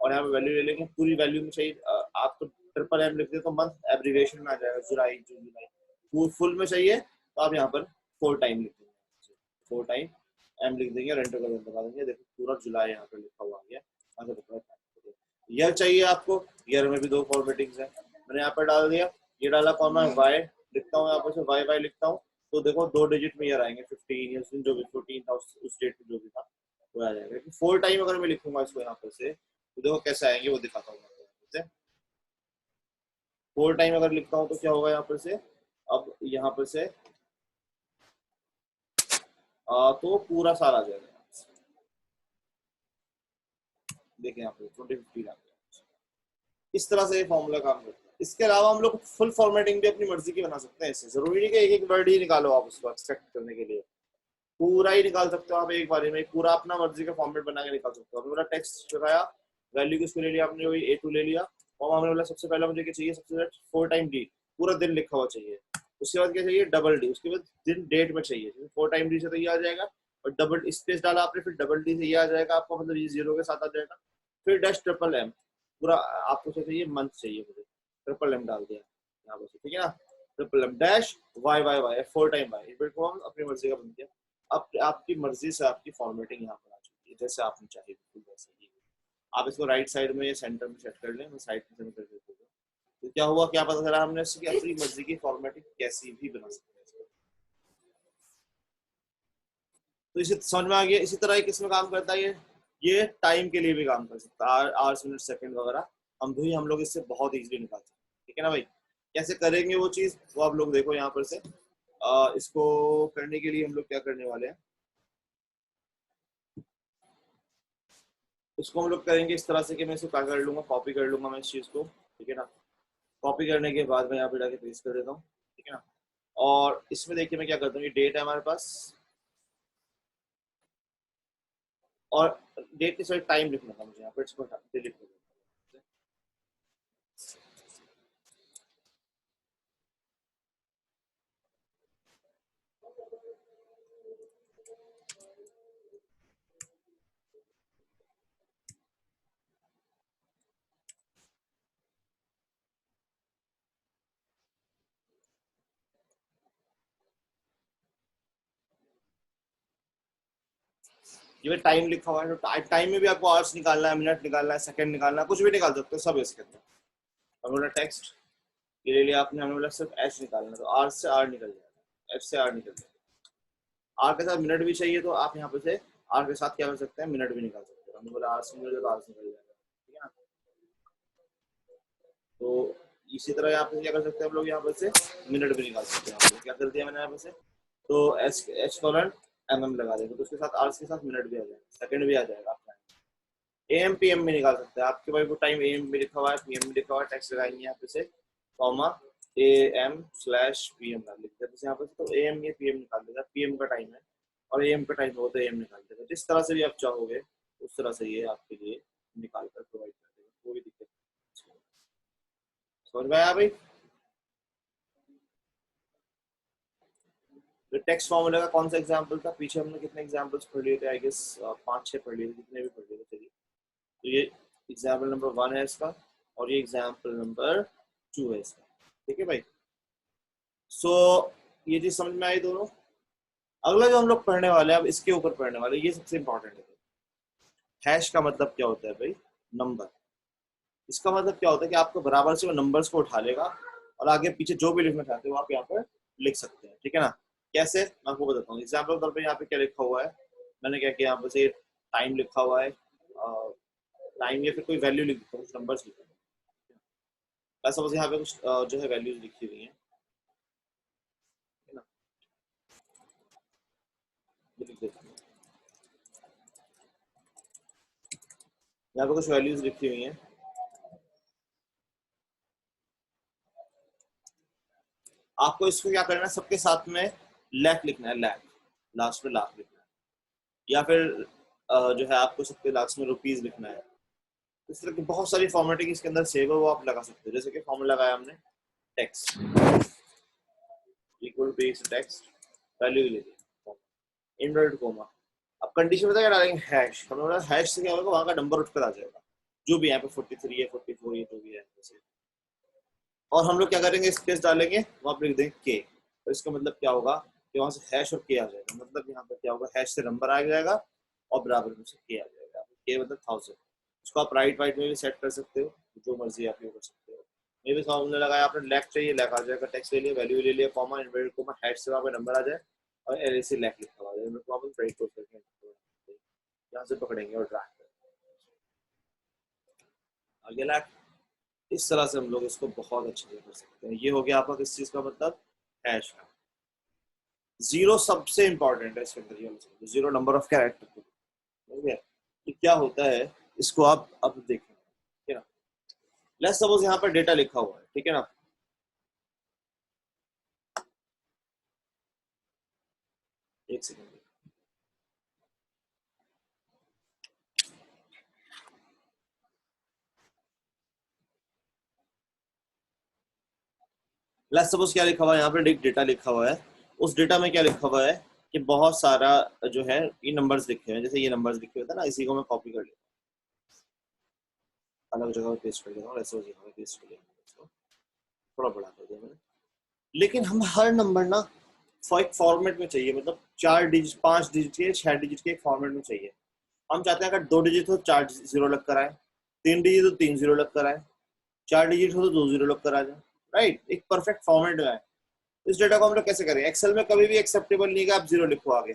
और यहाँ पे वैल्यू ले लेंगे, पूरी वैल्यू में चाहिए आपको ट्रिपल एम लिख दे तो मंथ एब्रीविएशन में आ जाएगा, जुलाई जून जुलाई। फुल में चाहिए तो आप यहाँ पर 4 टाइम लिख देंगे, 4 टाइम एम लिख देंगे और एंटर का बटन दबा देंगे, देखो पूरा जुलाई यहाँ पर लिखा हुआ आ गया। ईयर चाहिए आपको, ईयर में भी 2 फॉर्मेटिंग्स है, मैंने यहाँ पर डाल दिया, ये डाला कॉमा वाई लिखता हूँ, यहाँ पर से वाई वाई लिखता हूँ, तो देखो 2 डिजिट में ईयर आएंगे, 15 या जो भी 14 था उस डेट में जो भी था वो आ जाएगा। 4 टाइम अगर मैं लिखूंगा इसको यहाँ पर से, तो देखो कैसे आएंगे वो दिखाता हूँ। 4 टाइम अगर लिखता हूँ तो क्या होगा यहाँ पर से, अब यहाँ पर से तो पूरा साल आ जाएगा, देखिए यहाँ पे 2015 आ गया। इस तरह से ये फॉर्मूला काम करता है। इसके अलावा हम लोग फुल फॉर्मेटिंग भी अपनी मर्जी की बना सकते हैं, इससे जरूरी नहीं कि एक एक वर्ड ही निकालो आप उसको एक्सट्रैक्ट करने के लिए, पूरा ही निकाल सकते हो आप एक बार में, पूरा अपना मर्जी का फॉर्मेट बना के निकाल सकते हो। मेरा टेक्स्ट लगाया, वैल्यू किसको ले लिया आपने, वही A2 ले लिया, और हमने बोला सबसे पहले मुझे क्या चाहिए, सबसे पहले 4 टाइम डी, पूरा दिन लिखा हुआ चाहिए। उसके बाद क्या चाहिए, डबल डी, उसके बाद दिन डेट में चाहिए, 4 टाइम डी से तो ये आ जाएगा, और डबल स्पेस डाला आपने, फिर डबल डी से ये आ जाएगा आपको, मतलब ये जीरो के साथ आ जाएगा, फिर डैश ट्रिपल एम, पूरा आपको चाहिए मंथ चाहिए मुझे, ट्रिपल एम डाल दिया यहाँ पर, ठीक है ना, triple M dash Y Y Y 4 time Y, बिल्कुल हम अपनी मर्जी का बन गया। अब आपकी मर्जी से आपकी फॉर्मेटिंग यहाँ पर आ चुकी है, जैसे आपने चाहिए बिल्कुल वैसे ही। आप इसको राइट साइड में या सेंटर में सेट कर लें, मैं साइड में सेट कर देता हूँ, तो क्या हुआ, क्या पता चला, हमने इसकी अपनी मर्जी की फॉर्मेटिंग कैसी भी बना सकते हैं। तो इसे समझ में आ गया। इसी तरह किसमें काम करता है, ये टाइम के लिए भी काम कर सकता है, आवर्स मिनट सेकंड वगैरह हम लोग इससे बहुत इजीली निकाल सकते हैं, ठीक है ना भाई। कैसे करेंगे वो चीज, वो आप लोग देखो यहाँ पर से। इसको करने के लिए हम लोग क्या करने वाले हैं, इसको हम लोग करेंगे इस तरह से कि मैं इसको क्या कर लूंगा, कॉपी कर लूंगा मैं इस चीज को, ठीक है ना। कॉपी करने के बाद मैं यहाँ पे जाके पेस्ट कर देता हूँ, ठीक है ना। और इसमें देखिए मैं क्या करता हूँ, ये डेट है हमारे पास, और डेट के साथ टाइम लिखना था मुझे यहाँ पर, इसको डिलीट कर देता हूँ। ये टाइम लिखा हुआ है, तो टाइम में भी आपको आवर्स निकालना है, मिनट निकालना है, सेकंड निकालना है, कुछ भी निकाल सकते हो, सब इसके अंदर। हमने बोला टेक्स्ट ये ले लिया आपने, हमने बोला सिर्फ एच निकालना, तो आर से आर निकल जाएगा, एच से आर निकल जाएगा, आर के साथ मिनट भी चाहिए तो आप यहाँ पे से आर के साथ क्या कर सकते हैं, मिनट भी निकाल सकते हैं। हमने बोला आर से मिनट तो आर से निकल जाएगा, ठीक है ना। तो इसी तरह यहाँ पे क्या कर सकते हैं हम लोग, यहाँ पे से मिनट भी निकाल सकते हैं। यहाँ पे क्या कर दिया मैंने यहाँ पे से, तो एच कॉलन mm लगा देंगे तो उसके साथ आर के साथ मिनट भी आ जाएगा, सेकंड भी आ जाएगा। आप एम पी एम भी निकाल सकते हैं। आपके पास वो टाइम एम में लिखा हुआ है, पीएम में लिखा हुआ है, टेक्स्ट लगाएंगे यहाँ पे से कॉमा AM/PM डाल देते हैं यहाँ पे, तो AM या PM निकाल देगा। PM का टाइम है और AM का टाइम हो तो AM निकाल देगा। जिस तरह से भी आप चाहोगे उस तरह से ये आपके लिए निकाल कर प्रोवाइड कर देगा, कोई दिक्कत नहीं। समझ में आया भाई? तो टेक्स्ट फॉर्मूला का कौन सा एग्जाम्पल था? पीछे हमने कितने एग्जाम्पल्स पढ़ लिए थे? आई गेस 5-6 पढ़ लिए थे, जितने भी पढ़ लिए थे। चलिए, तो ये एग्जाम्पल नंबर 1 है इसका और ये एग्जाम्पल नंबर 2 है इसका, ठीक है भाई। सो ये चीज समझ में आई दोनों। अगला जो हम लोग पढ़ने वाले हैं, अब इसके ऊपर पढ़ने वाले, ये सबसे इंपॉर्टेंट है। हैश का मतलब क्या होता है भाई? नंबर। इसका मतलब क्या होता है कि आपको बराबर से वो नंबर्स को उठा लेगा और आगे पीछे जो भी लिखना चाहते हो आप यहाँ पर लिख सकते हैं, ठीक है ना। कैसे, मैं आपको बताता हूँ। एग्जाम्पल तौर पर यहाँ पे क्या लिखा हुआ है, मैंने क्या किया, यहाँ पे टाइम लिखा हुआ है, टाइम या फिर कोई वैल्यू लिख देता हूँ, कुछ नंबर्स लिखा है। सपोज यहाँ पे कुछ जो है वैल्यूज लिखी हुई है ना, लिख देता हूँ। यहाँ पे कुछ वैल्यूज लिखी हुई हैं। आपको इसको क्या करना है, सबके साथ में लैख लिखना है, लैख, लास्ट में लाख लिखना है, या फिर जो है आपको सबके लास्ट में रुपीज लिखना है। इस तरह की बहुत सारी फॉर्मेटिंग इसके अंदर सेव है, वो आप लगा सकते हो। जैसे कि फॉर्मूला लगाया हमने, text equal to text, value ले दी, इनवर्टेड कोमा। अब कंडीशन बता क्या डालेंगे, हैश। हमने बोला हैश से क्या होगा, वहां का नंबर उठकर आ जाएगा, जो भी यहाँ पे 43 है, 44 है, जो भी है। और हम लोग क्या करेंगे, स्पेस डालेंगे, वहां पर लिख देंगे के। तो इसका मतलब क्या होगा कि वहां से हैश और के आ जाएगा। मतलब यहाँ पर क्या होगा, हैश से नंबर आ जाएगा और बराबर में से के आ जाएगा। के मतलब 1000। इसको आप राइट वाइट में भी सेट कर सकते हो, जो मर्जी आप ये कर सकते हो। ये भी फॉर्मूला लगाया आपने, लेफ्ट चाहिए, लेफ्ट आ जाएगा, टेक्स्ट ले लिया, वैल्यू ले लिया, कॉमा, इनवर्टेड कॉमा, हैश से वहां पे नंबर आ जाए और एल से लेफ्ट लिखा हुआ है, तो आप ब्रेक कोड करके यहाँ से पकड़ेंगे और ड्रैग करेंगे आगे लेफ्ट। इस तरह से हम लोग इसको बहुत अच्छे से कर सकते हैं। ये हो गया आपका किस चीज का मतलब, हैश का। जीरो सबसे इंपॉर्टेंट है इसके अंदर, जीरो नंबर ऑफ कैरेक्टर। ठीक है, ये क्या होता है इसको आप अब देखें, ठीक है ना। लेट्स सपोज यहाँ पर डेटा लिखा हुआ है, ठीक है ना। एक सेकंड, लेट्स सपोज क्या लिखा हुआ है यहाँ पर, एक डेटा लिखा हुआ है। उस डेटा में क्या लिखा हुआ है कि बहुत सारा जो है ये नंबर्स लिखे हुए हैं। जैसे ये नंबर्स लिखे हुए थे ना, इसी को मैं कॉपी कर लेता हूँ, अलग जगह पे पेस्ट कर देता हूँ। लेट्स सपोज यहाँ पे पेस्ट कर लिया, थोड़ा बड़ा कर दिया मैंने। लेकिन हम हर नंबर ना एक फॉर्मेट में चाहिए, मतलब 4 डिजिट, 5 डिजिट के, 6 डिजिट के एक फॉर्मेट में चाहिए। हम चाहते हैं अगर 2 डिजिट हो 4 जीरो लग कर आए, 3 डिजिट हो 3 जीरो लग कर आए, 4 डिजिट हो तो 2 जीरो लग कर आ जाए, राइट। एक परफेक्ट फॉर्मेट में आए। इस डेटा को हम लोग कैसे करें? एक्सेल में कभी भी एक्सेप्टेबल नहीं है आप जीरो लिखो आगे।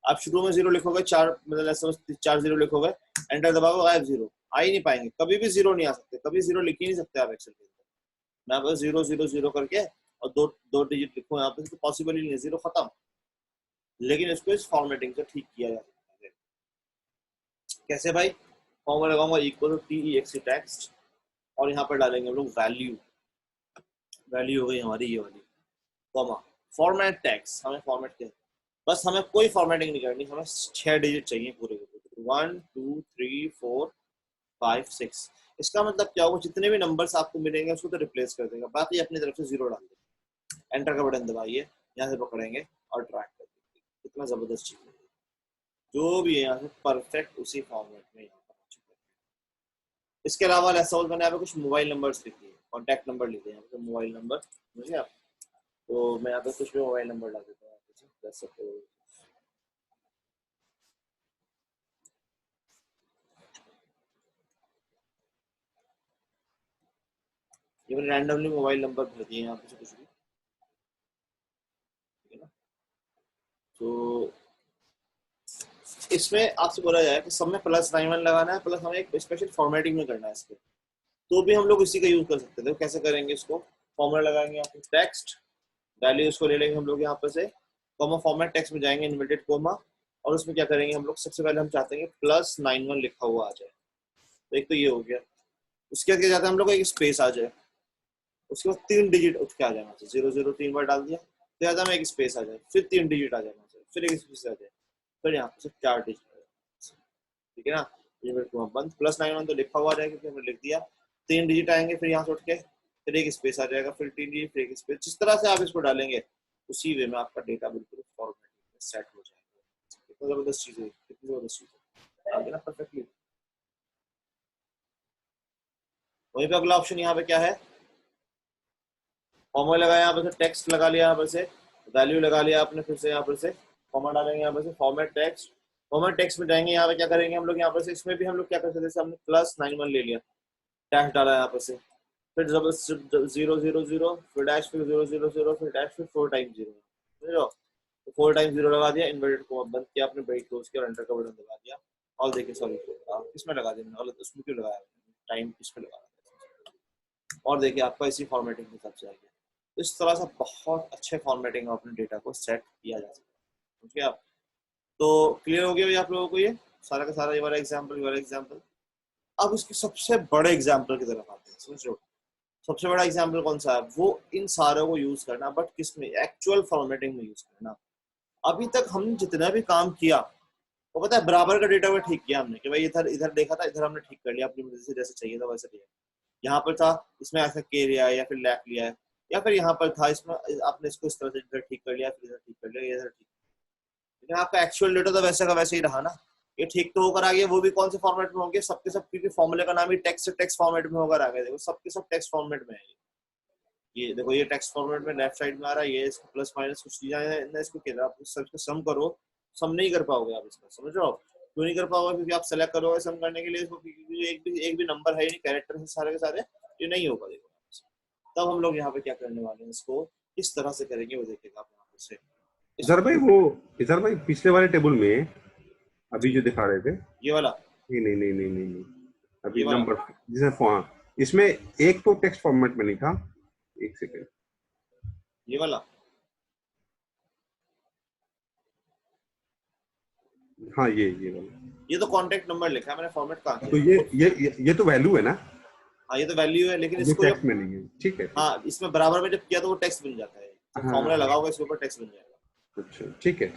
आप शुरू में जीरो लिखोगे, 4 मतलब 4 जीरो लिखोगे, एंटर दबाओगे, गायब जीरो, आ ही नहीं पाएंगे। कभी भी जीरो नहीं आ सकते, कभी जीरो लिख ही नहीं सकते आप एक्सेल के अंदर। मैं बस 0 0 0 करके और दो डिजिट लिखूं यहाँ पे, तो पॉसिबल ही नहीं है, जीरो खत्म। लेकिन इसको इस फॉर्मेटिंग से ठीक किया जा सकता है। कैसे भाई? फॉर्मूला लगाऊंगा इक्वल टू टेक्स्ट टेक्स्ट, और यहाँ पर डालेंगे हम लोग वैल्यू। वैल्यू हो गई हमारी ये वाली, कॉमा, फॉर्मेट टेक्स्ट। हमें फॉर्मेट के बस, हमें कोई फॉर्मेटिंग नहीं करनी, हमें 6 डिजिट चाहिए पूरे के पूरे, 1 2 3 4 5 6। इसका मतलब क्या होगा, जितने भी नंबर्स आपको मिलेंगे उसको तो रिप्लेस कर देगा, बाकी अपनी तरफ से जीरो डाल देगा। एंटर का बटन दबाइए, यहाँ से पकड़ेंगे और ट्रैक कर देंगे। कितना जबरदस्त चीज है, जो भी है यहाँ से परफेक्ट उसी फॉर्मेट में यहाँ पर आ चुका है। इसके अलावा ऐसा मैंने यहाँ पे कुछ मोबाइल नंबर्स लिख दिए, कॉन्टैक्ट नंबर लिखे यहाँ पे, मोबाइल नंबर, समझे आप। तो मैं यहाँ पे कुछ भी मोबाइल नंबर डाल देता हूँ, ये मैंने रैंडमली मोबाइल नंबर भर दिए यहाँ पे कुछ भी, ठीक है ना। तो इसमें आपसे बोला जाए कि सब में +91 लगाना है, प्लस हमें एक स्पेशल फॉर्मेटिंग में करना है इसके, तो भी हम लोग इसी का यूज कर सकते थे। तो कैसे करेंगे इसको, फॉर्मूला लगाएंगे यहाँ पे टेक्स्ट वैल्यू, उसको ले लेंगे हम लोग यहाँ पर से कॉमा फॉर्मेट टेक्स्ट में जाएंगे, इन्वर्टेड कोमा, और उसमें क्या करेंगे हम लोग, सबसे पहले हम चाहते हैं कि +91 लिखा हुआ आ जाए। तो एक तो ये हो गया, उसके बाद क्या चाहते हैं हम लोग, एक स्पेस आ जाए, उसके बाद 3 डिजिट उठ के आ जाए, 00 3 बार डाल दिया, तो यहाँ हमें एक स्पेस आ जाए, फिर 3 डिजिट आ जाए, फिर एक स्पेस आ जाए, फिर यहाँ से 4 डिजिट आ जाए, ठीक है ना। ये बंद, +91 तो लिखा हुआ आ जाएगा क्योंकि हमने लिख दिया, 3 डिजिट आएंगे, फिर यहाँ से उठ के फिर एक स्पेस आ जाएगा, फिर 3 डिजिट, फिर एक स्पेस। जिस तरह से आप इसको डालेंगे उसी वे में आपका डेटा बिल्कुल फॉर्मेट में सेट हो जाएगा। कितना जबरदस्त चीज है, कितनी जबरदस्त चीज है, आ गया ना परफेक्टली। वहीं पे अगला ऑप्शन यहाँ पे क्या है, कॉमा लगाया, यहाँ पर से टेक्स्ट लगा लिया, यहाँ पर से वैल्यू लगा लिया आपने, फिर से यहाँ पर से कॉमा डालेंगे, यहाँ पर से फॉर्मेट टेक्स्ट, फॉर्मेट टेक्स्ट में जाएंगे, यहाँ पे क्या करेंगे हम लोग, यहाँ पर से इसमें भी हम लोग क्या कर सकते हैं, जैसे हमने +91 ले लिया, डैश डाला यहाँ पर से, फिर 000 फिर डैश, फिर 000 फिर डैश, फिर 4 टाइम्स 0, समझ लो, तो 4 टाइम्स 0 लगा दिया, इन्वर्टेड कोमा बंद किया आपने, ब्रेक क्लोज किया और एंटर का बटन दबा दिया। और देखिए सॉरी किसमें लगा दिया मैंने, उसमें क्यों लगाया, टाइम किसमें लगा, और देखिए आपका इसी फॉर्मेटिंग के हिसाब से आ गया। तो इस तरह से बहुत अच्छे फॉर्मेटिंग में अपने डेटा को सेट किया जा सकता है, ठीक है आप। तो क्लियर हो गया भाई आप लोगों को ये सारा का सारा, ये वाला एग्जाम्पल। अब इसके सबसे बड़े एग्जाम्पल की तरफ आते हैं, समझ लो सबसे बड़ा एग्जाम्पल कौन सा है, वो इन सारों को यूज करना, बट किस में, एक्चुअल फॉर्मेटिंग में यूज करना। अभी तक हमने जितना भी काम किया वो पता है बराबर का डेटा को ठीक किया हमने, कि भाई इधर इधर देखा था, इधर हमने ठीक कर लिया अपनी मर्जी से, जैसे चाहिए था वैसे लिया, यहाँ पर था इसमें ऐसा के लिया है या फिर लैक लिया है, या फिर यहाँ पर था इसमें आपने इसको इस तरह से इधर ठीक कर लिया, फिर इधर ठीक कर लिया, इधर ठीक, लेकिन आपका एक्चुअल डेटा तो वैसे का वैसे ही रहा ना। ये ठीक तो होकर आ गया, वो भी कौन से फॉर्मेट में होंगे, सबके सब, क्योंकि फॉर्मूले का नाम ही टेक्स्ट से टेक्स्ट फॉर्मेट में होकर आ गया, देखो सबके सब टेक्स्ट फॉर्मेट में है। ये देखो ये टेक्स्ट फॉर्मेट में लेफ्ट साइड में आ रहा है, ये इसको प्लस माइनस कुछ चीजें हैं, इसको क्या आप सबको सम करो, सम नहीं कर पाओगे आप इसका, समझ रहे हो, क्यों नहीं कर पाओगे, क्योंकि आप सेलेक्ट करोगे सम करने के लिए इसको, एक भी नंबर है ही नहीं, कैरेक्टर है सारे के सारे, ये नहीं होगा। देखो तब हम लोग यहाँ पे क्या करने वाले हैं, इसको किस तरह से करेंगे वो देखिएगा आप यहाँ पे से। इधर भाई पिछले वाले टेबल में अभी जो दिखा रहे थे, ये वाला, नहीं, अभी ये वाला, नंबर जैसे इसमें एक तो टेक्स्ट फॉर्मेट में नहीं था, एक सेकेंड, ये वाला, हाँ ये वाला, ये तो कॉन्टेक्ट नंबर लिखा है मैंने, फॉर्मेट कहाँ तो किया, ये तो वैल्यू है ना, हाँ ये तो वैल्यू है, लेकिन ये इसको टेक्स्ट जब, में नहीं है, ठीक है। हाँ इसमें बराबर में जब किया तो वो टेक्स्ट बन जाता है, जब हाँ, फॉर्मूला लगाओगे इसके ऊपर टेक्स्ट बन जाएगा। अच्छा ठीक है।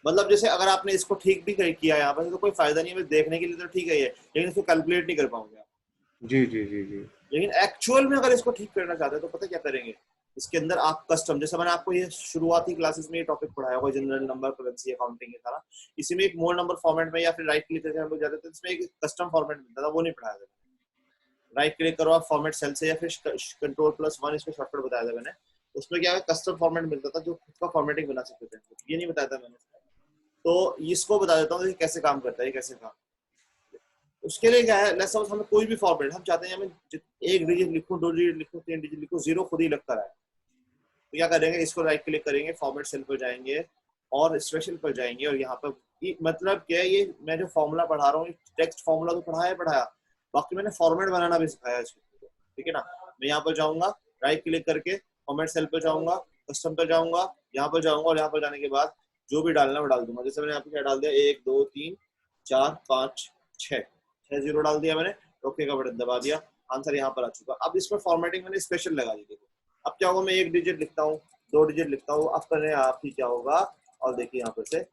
मतलब जैसे अगर आपने इसको ठीक भी किया यहाँ पर तो कोई फायदा नहीं है, देखने के लिए तो ठीक है ये, लेकिन इसको कैलकुलेट नहीं कर पाओगे आप। जी। लेकिन एक्चुअल में अगर इसको ठीक करना चाहते हैं तो पता क्या करेंगे, इसके अंदर आप कस्टम, जैसे मैंने आपको ये शुरुआती क्लासेस में ये टॉपिक पढ़ाया हुआ, जनरल नंबर, करेंसी, अकाउंटिंग के सारा, इसी में एक मोड नंबर फॉर्मेट में या फिर राइट क्लिक करके हम लोग जाते थे, इसमें एक कस्टम फॉर्मेट मिलता था, वो नहीं पढ़ाया था। राइट क्लिक करो आप फॉर्मेट सेल से, या फिर Ctrl+1 इसको शॉर्टकट बताया था मैंने, उसमें क्या है कस्टम फॉर्मेट मिलता था जो खुद का फॉर्मेटिंग बना सकते थे, ये नहीं बताया था मैंने। तो इसको बता देता हूँ कैसे काम करता है, कैसे काम। उसके लिए क्या है, लेट्स सपोज हमें कोई भी फॉर्मेट, हम चाहते हैं हमें 1 डिजिट लिखूं, 2 डिजिट लिखूं, 3 डिजिट लिखूं, 0 खुद ही लगता है, तो क्या करेंगे, इसको राइट क्लिक करेंगे, फॉर्मेट सेल पर जाएंगे और स्पेशल पर जाएंगे, और यहाँ पर मतलब क्या है, ये मैं जो फॉर्मूला पढ़ा रहा हूँ टेक्स्ट फॉर्मूला तो पढ़ाया, बाकी मैंने फॉर्मेट बनाना भी सिखाया इसको, ठीक है ना। मैं यहाँ पर जाऊंगा, राइट क्लिक करके फॉर्मेट सेल पर जाऊंगा, कस्टम पर जाऊंगा, यहाँ पर जाऊंगा, और यहाँ पर जाने के बाद जो भी डालना वो डाल दूंगा। जैसे मैंने यहाँ पे क्या डाल दिया, 1 2 3 4 5 6 0 डाल दिया मैंने, ओके का बटन दबा दिया, आंसर यहाँ पर आ चुका। अब इसमें फॉर्मेटिंग मैंने स्पेशल लगा दी, देखो अब क्या होगा, मैं 1 डिजिट लिखता हूँ, 2 डिजिट लिखता हूँ, अब करने आप ही क्या होगा, और देखिए यहाँ पर से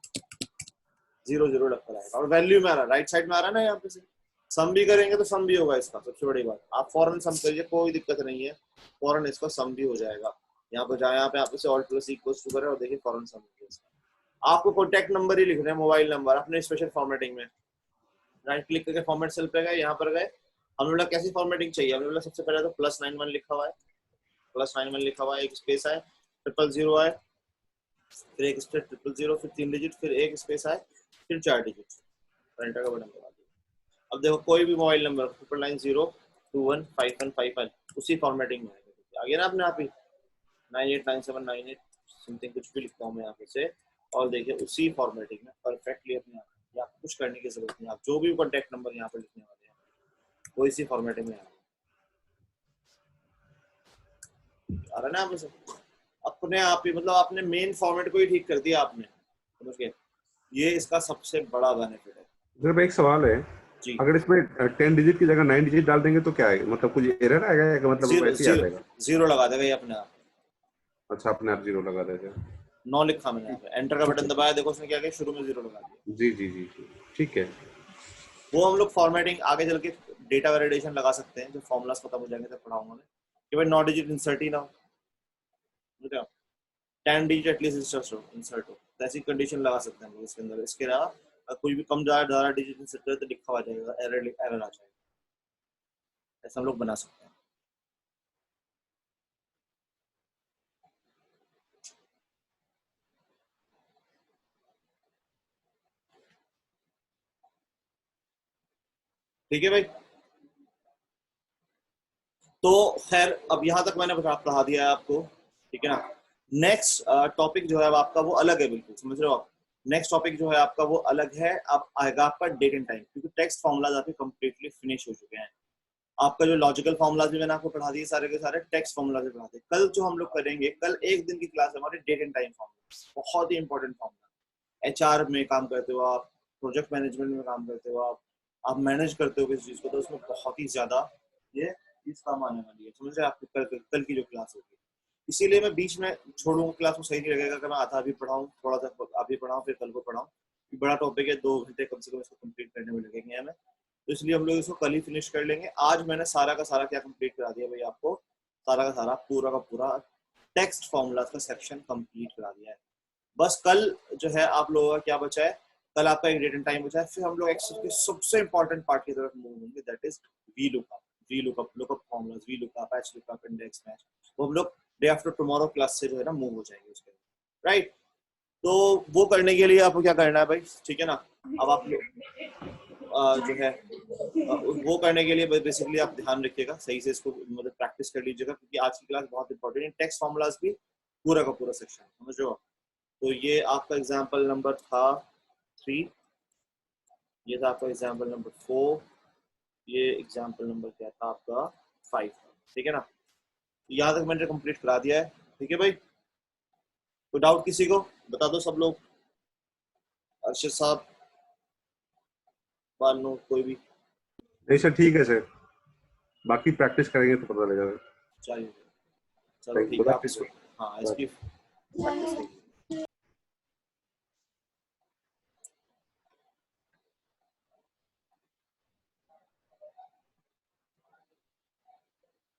0 लगता रहेगा, और वैल्यू में आ रहा है, राइट साइड में आ रहा है ना, यहाँ पे से सम भी करेंगे तो सम भी होगा इसका, सबसे बड़ी बात, आप फौरन सम करिए, कोई दिक्कत नहीं है, फौरन इसका सम भी हो जाएगा। यहाँ पर जाए, यहाँ पे आप इसे Alt+E करें और देखिए फौरन सम हो जाएगा। आपको कॉन्टैक्ट नंबर ही लिखना है, मोबाइल नंबर, अपने स्पेशल फॉर्मेटिंग में राइट क्लिक करके फॉर्मेट सेल पे गए, यहाँ पर गए, हमने बोला कैसी फॉर्मेटिंग चाहिए, हमने बोला सबसे पहले तो +91 लिखा हुआ है, +91 लिखा हुआ है, एक स्पेस है, 000 है, फिर एक स्पेस 000, फिर 3 डिजिट, फिर एक स्पेस है, फिर 4 डिजिट, एंटर का बटन दबा दिया। अब देखो कोई भी मोबाइल नंबर 990215151 उसी फॉर्मेटिंग में आ गया ना अपने आप ही, 989798 समथिंग कुछ भी लिखता हूँ मैं यहाँ पे से, और देखिए उसी फॉर्मेटिंग में परफेक्टली अपने आप या कुछ करने की जरूरत नहीं, आप जो भी कॉन्टैक्ट नंबर यहाँ पे लिखने वाले हैं वो इसी फॉर्मेटिंग में आ रहा है ना आप अपने आप ही, मतलब आपने मेन फॉर्मेट को ही ठीक कर दिया आपने, समझ गए। ये इसका सबसे बड़ा बेनिफिट है इधर भाई एक सवाल है, जी। अगर इसमें 10 डिजिट की जगह 9 डिजिट डाल देंगे तो क्या आएगा, मतलब कुछ एरर आएगा या मतलब जीरो वैसे ही आ जीरो जाएगा? जीरो लगा देगा ये अपने आप। अच्छा, अपने आप जीरो लगा देगा। 9 लिखा मैंने यहाँ पे, एंटर का ठीक बटन है। दबाया, देखो उसने क्या किया, शुरू में 0 लगा दिया। जी जी जी जी, ठीक है। वो हम लोग फॉर्मेटिंग आगे चल के डेटा वैलिडेशन लगा सकते हैं, जब फॉर्मूलाज खत्म हो जाएंगे तब पढ़ाऊंगा मैं कि भाई 9 डिजिट इंसर्ट ही ना हो, 10 डिजिट एटलीस्ट इंसर्ट हो, तो ऐसी कंडीशन लगा सकते हैं हम लोग इसके अंदर। इसके अलावा कोई भी कम ज्यादा डिजिट इंसर्ट करे तो लिखा आ जाएगा, एरर आ जाएगा, ऐसा हम लोग बना सकते हैं। ठीक है भाई, तो खैर अब यहाँ तक मैंने पढ़ा दिया है आपको, ठीक है ना। नेक्स्ट टॉपिक जो है अब आपका वो अलग है, बिल्कुल समझ रहे हो आप। नेक्स्ट टॉपिक जो है आपका वो अलग है, अब आएगा आपका डेट एंड टाइम, क्योंकि टेक्स्ट फॉर्मूलाज आपके कंप्लीटली फिनिश हो चुके हैं। आपका जो लॉजिकल फॉर्मूलाज भी मैंने आपको पढ़ा दिए सारे के सारे, टेक्स्ट फॉर्मूलाज भी पढ़ा दिए। कल जो हम लोग करेंगे, कल एक दिन की क्लास है हमारे डेट एंड टाइम फॉर्मूला, बहुत ही इंपॉर्टेंट फॉर्मूला। एचआर में काम करते हो आप, प्रोजेक्ट मैनेजमेंट में काम करते हो आप मैनेज करते हो किसी चीज को, तो उसमें बहुत ही ज्यादा ये चीज काम आने वाली है, समझ रहे हैं आपको। कल की जो क्लास होगी, इसीलिए मैं बीच में छोड़ूंगा क्लास को, सही नहीं लगेगा कि मैं आधा भी पढ़ाऊँ, थोड़ा सा अभी पढ़ाऊँ फिर कल को पढ़ाऊँ। बड़ा टॉपिक है, 2 घंटे कम से कम इसको कंप्लीट करने में लगेंगे हमें, तो इसलिए हम लोग इसको कल ही फिनिश कर लेंगे। आज मैंने सारा का सारा क्या कंप्लीट करा दिया भाई आपको, सारा का सारा पूरा का पूरा टेक्स्ट फॉर्मूला का सेक्शन कंप्लीट करा दिया है। बस कल जो है आप लोगों का क्या बचा है, कल आपका एक डेट एंड टाइम बचा है, फिर हम लोग एक्सेल के सबसे इंपॉर्टेंट पार्ट की तरफ मूव होंगे, that is V lookup lookup formulas, V lookup, H lookup, index match. वो हम लोग डे आफ्टर टुमारो क्लास से जो है ना मूव हो जाएंगे उसके, राइट। तो वो करने के लिए आपको क्या करना है भाई, ठीक है ना। अब आप लोग जो है वो करने के लिए बेसिकली आप ध्यान रखिएगा सही से, इसको मतलब प्रैक्टिस कर लीजिएगा, क्योंकि आज की क्लास बहुत इंपॉर्टेंट है। टेक्स्ट फॉर्मूलाज भी पूरा का पूरा सेक्शन, समझ रहे हो। तो ये आपका एग्जाम्पल नंबर था 3, ये था आपका एग्जाम्पल नंबर 4, ये एग्जाम्पल नंबर क्या था आपका 5, ठीक है ना। यहाँ तक मैंने कंप्लीट करा दिया है, ठीक है भाई। कोई डाउट किसी को, बता दो सब लोग, अर्शद साहब, बानू, कोई भी। नहीं सर, ठीक है सर, बाकी प्रैक्टिस करेंगे तो पता लगेगा। चलिए, चलो थैंक ठीक यू, है आप, प्रैक्टिस। हाँ इसकी प्रैक्टिस कीजिए।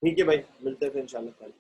ठीक है भाई, मिलते हैं फिर इंशाल्लाह कल।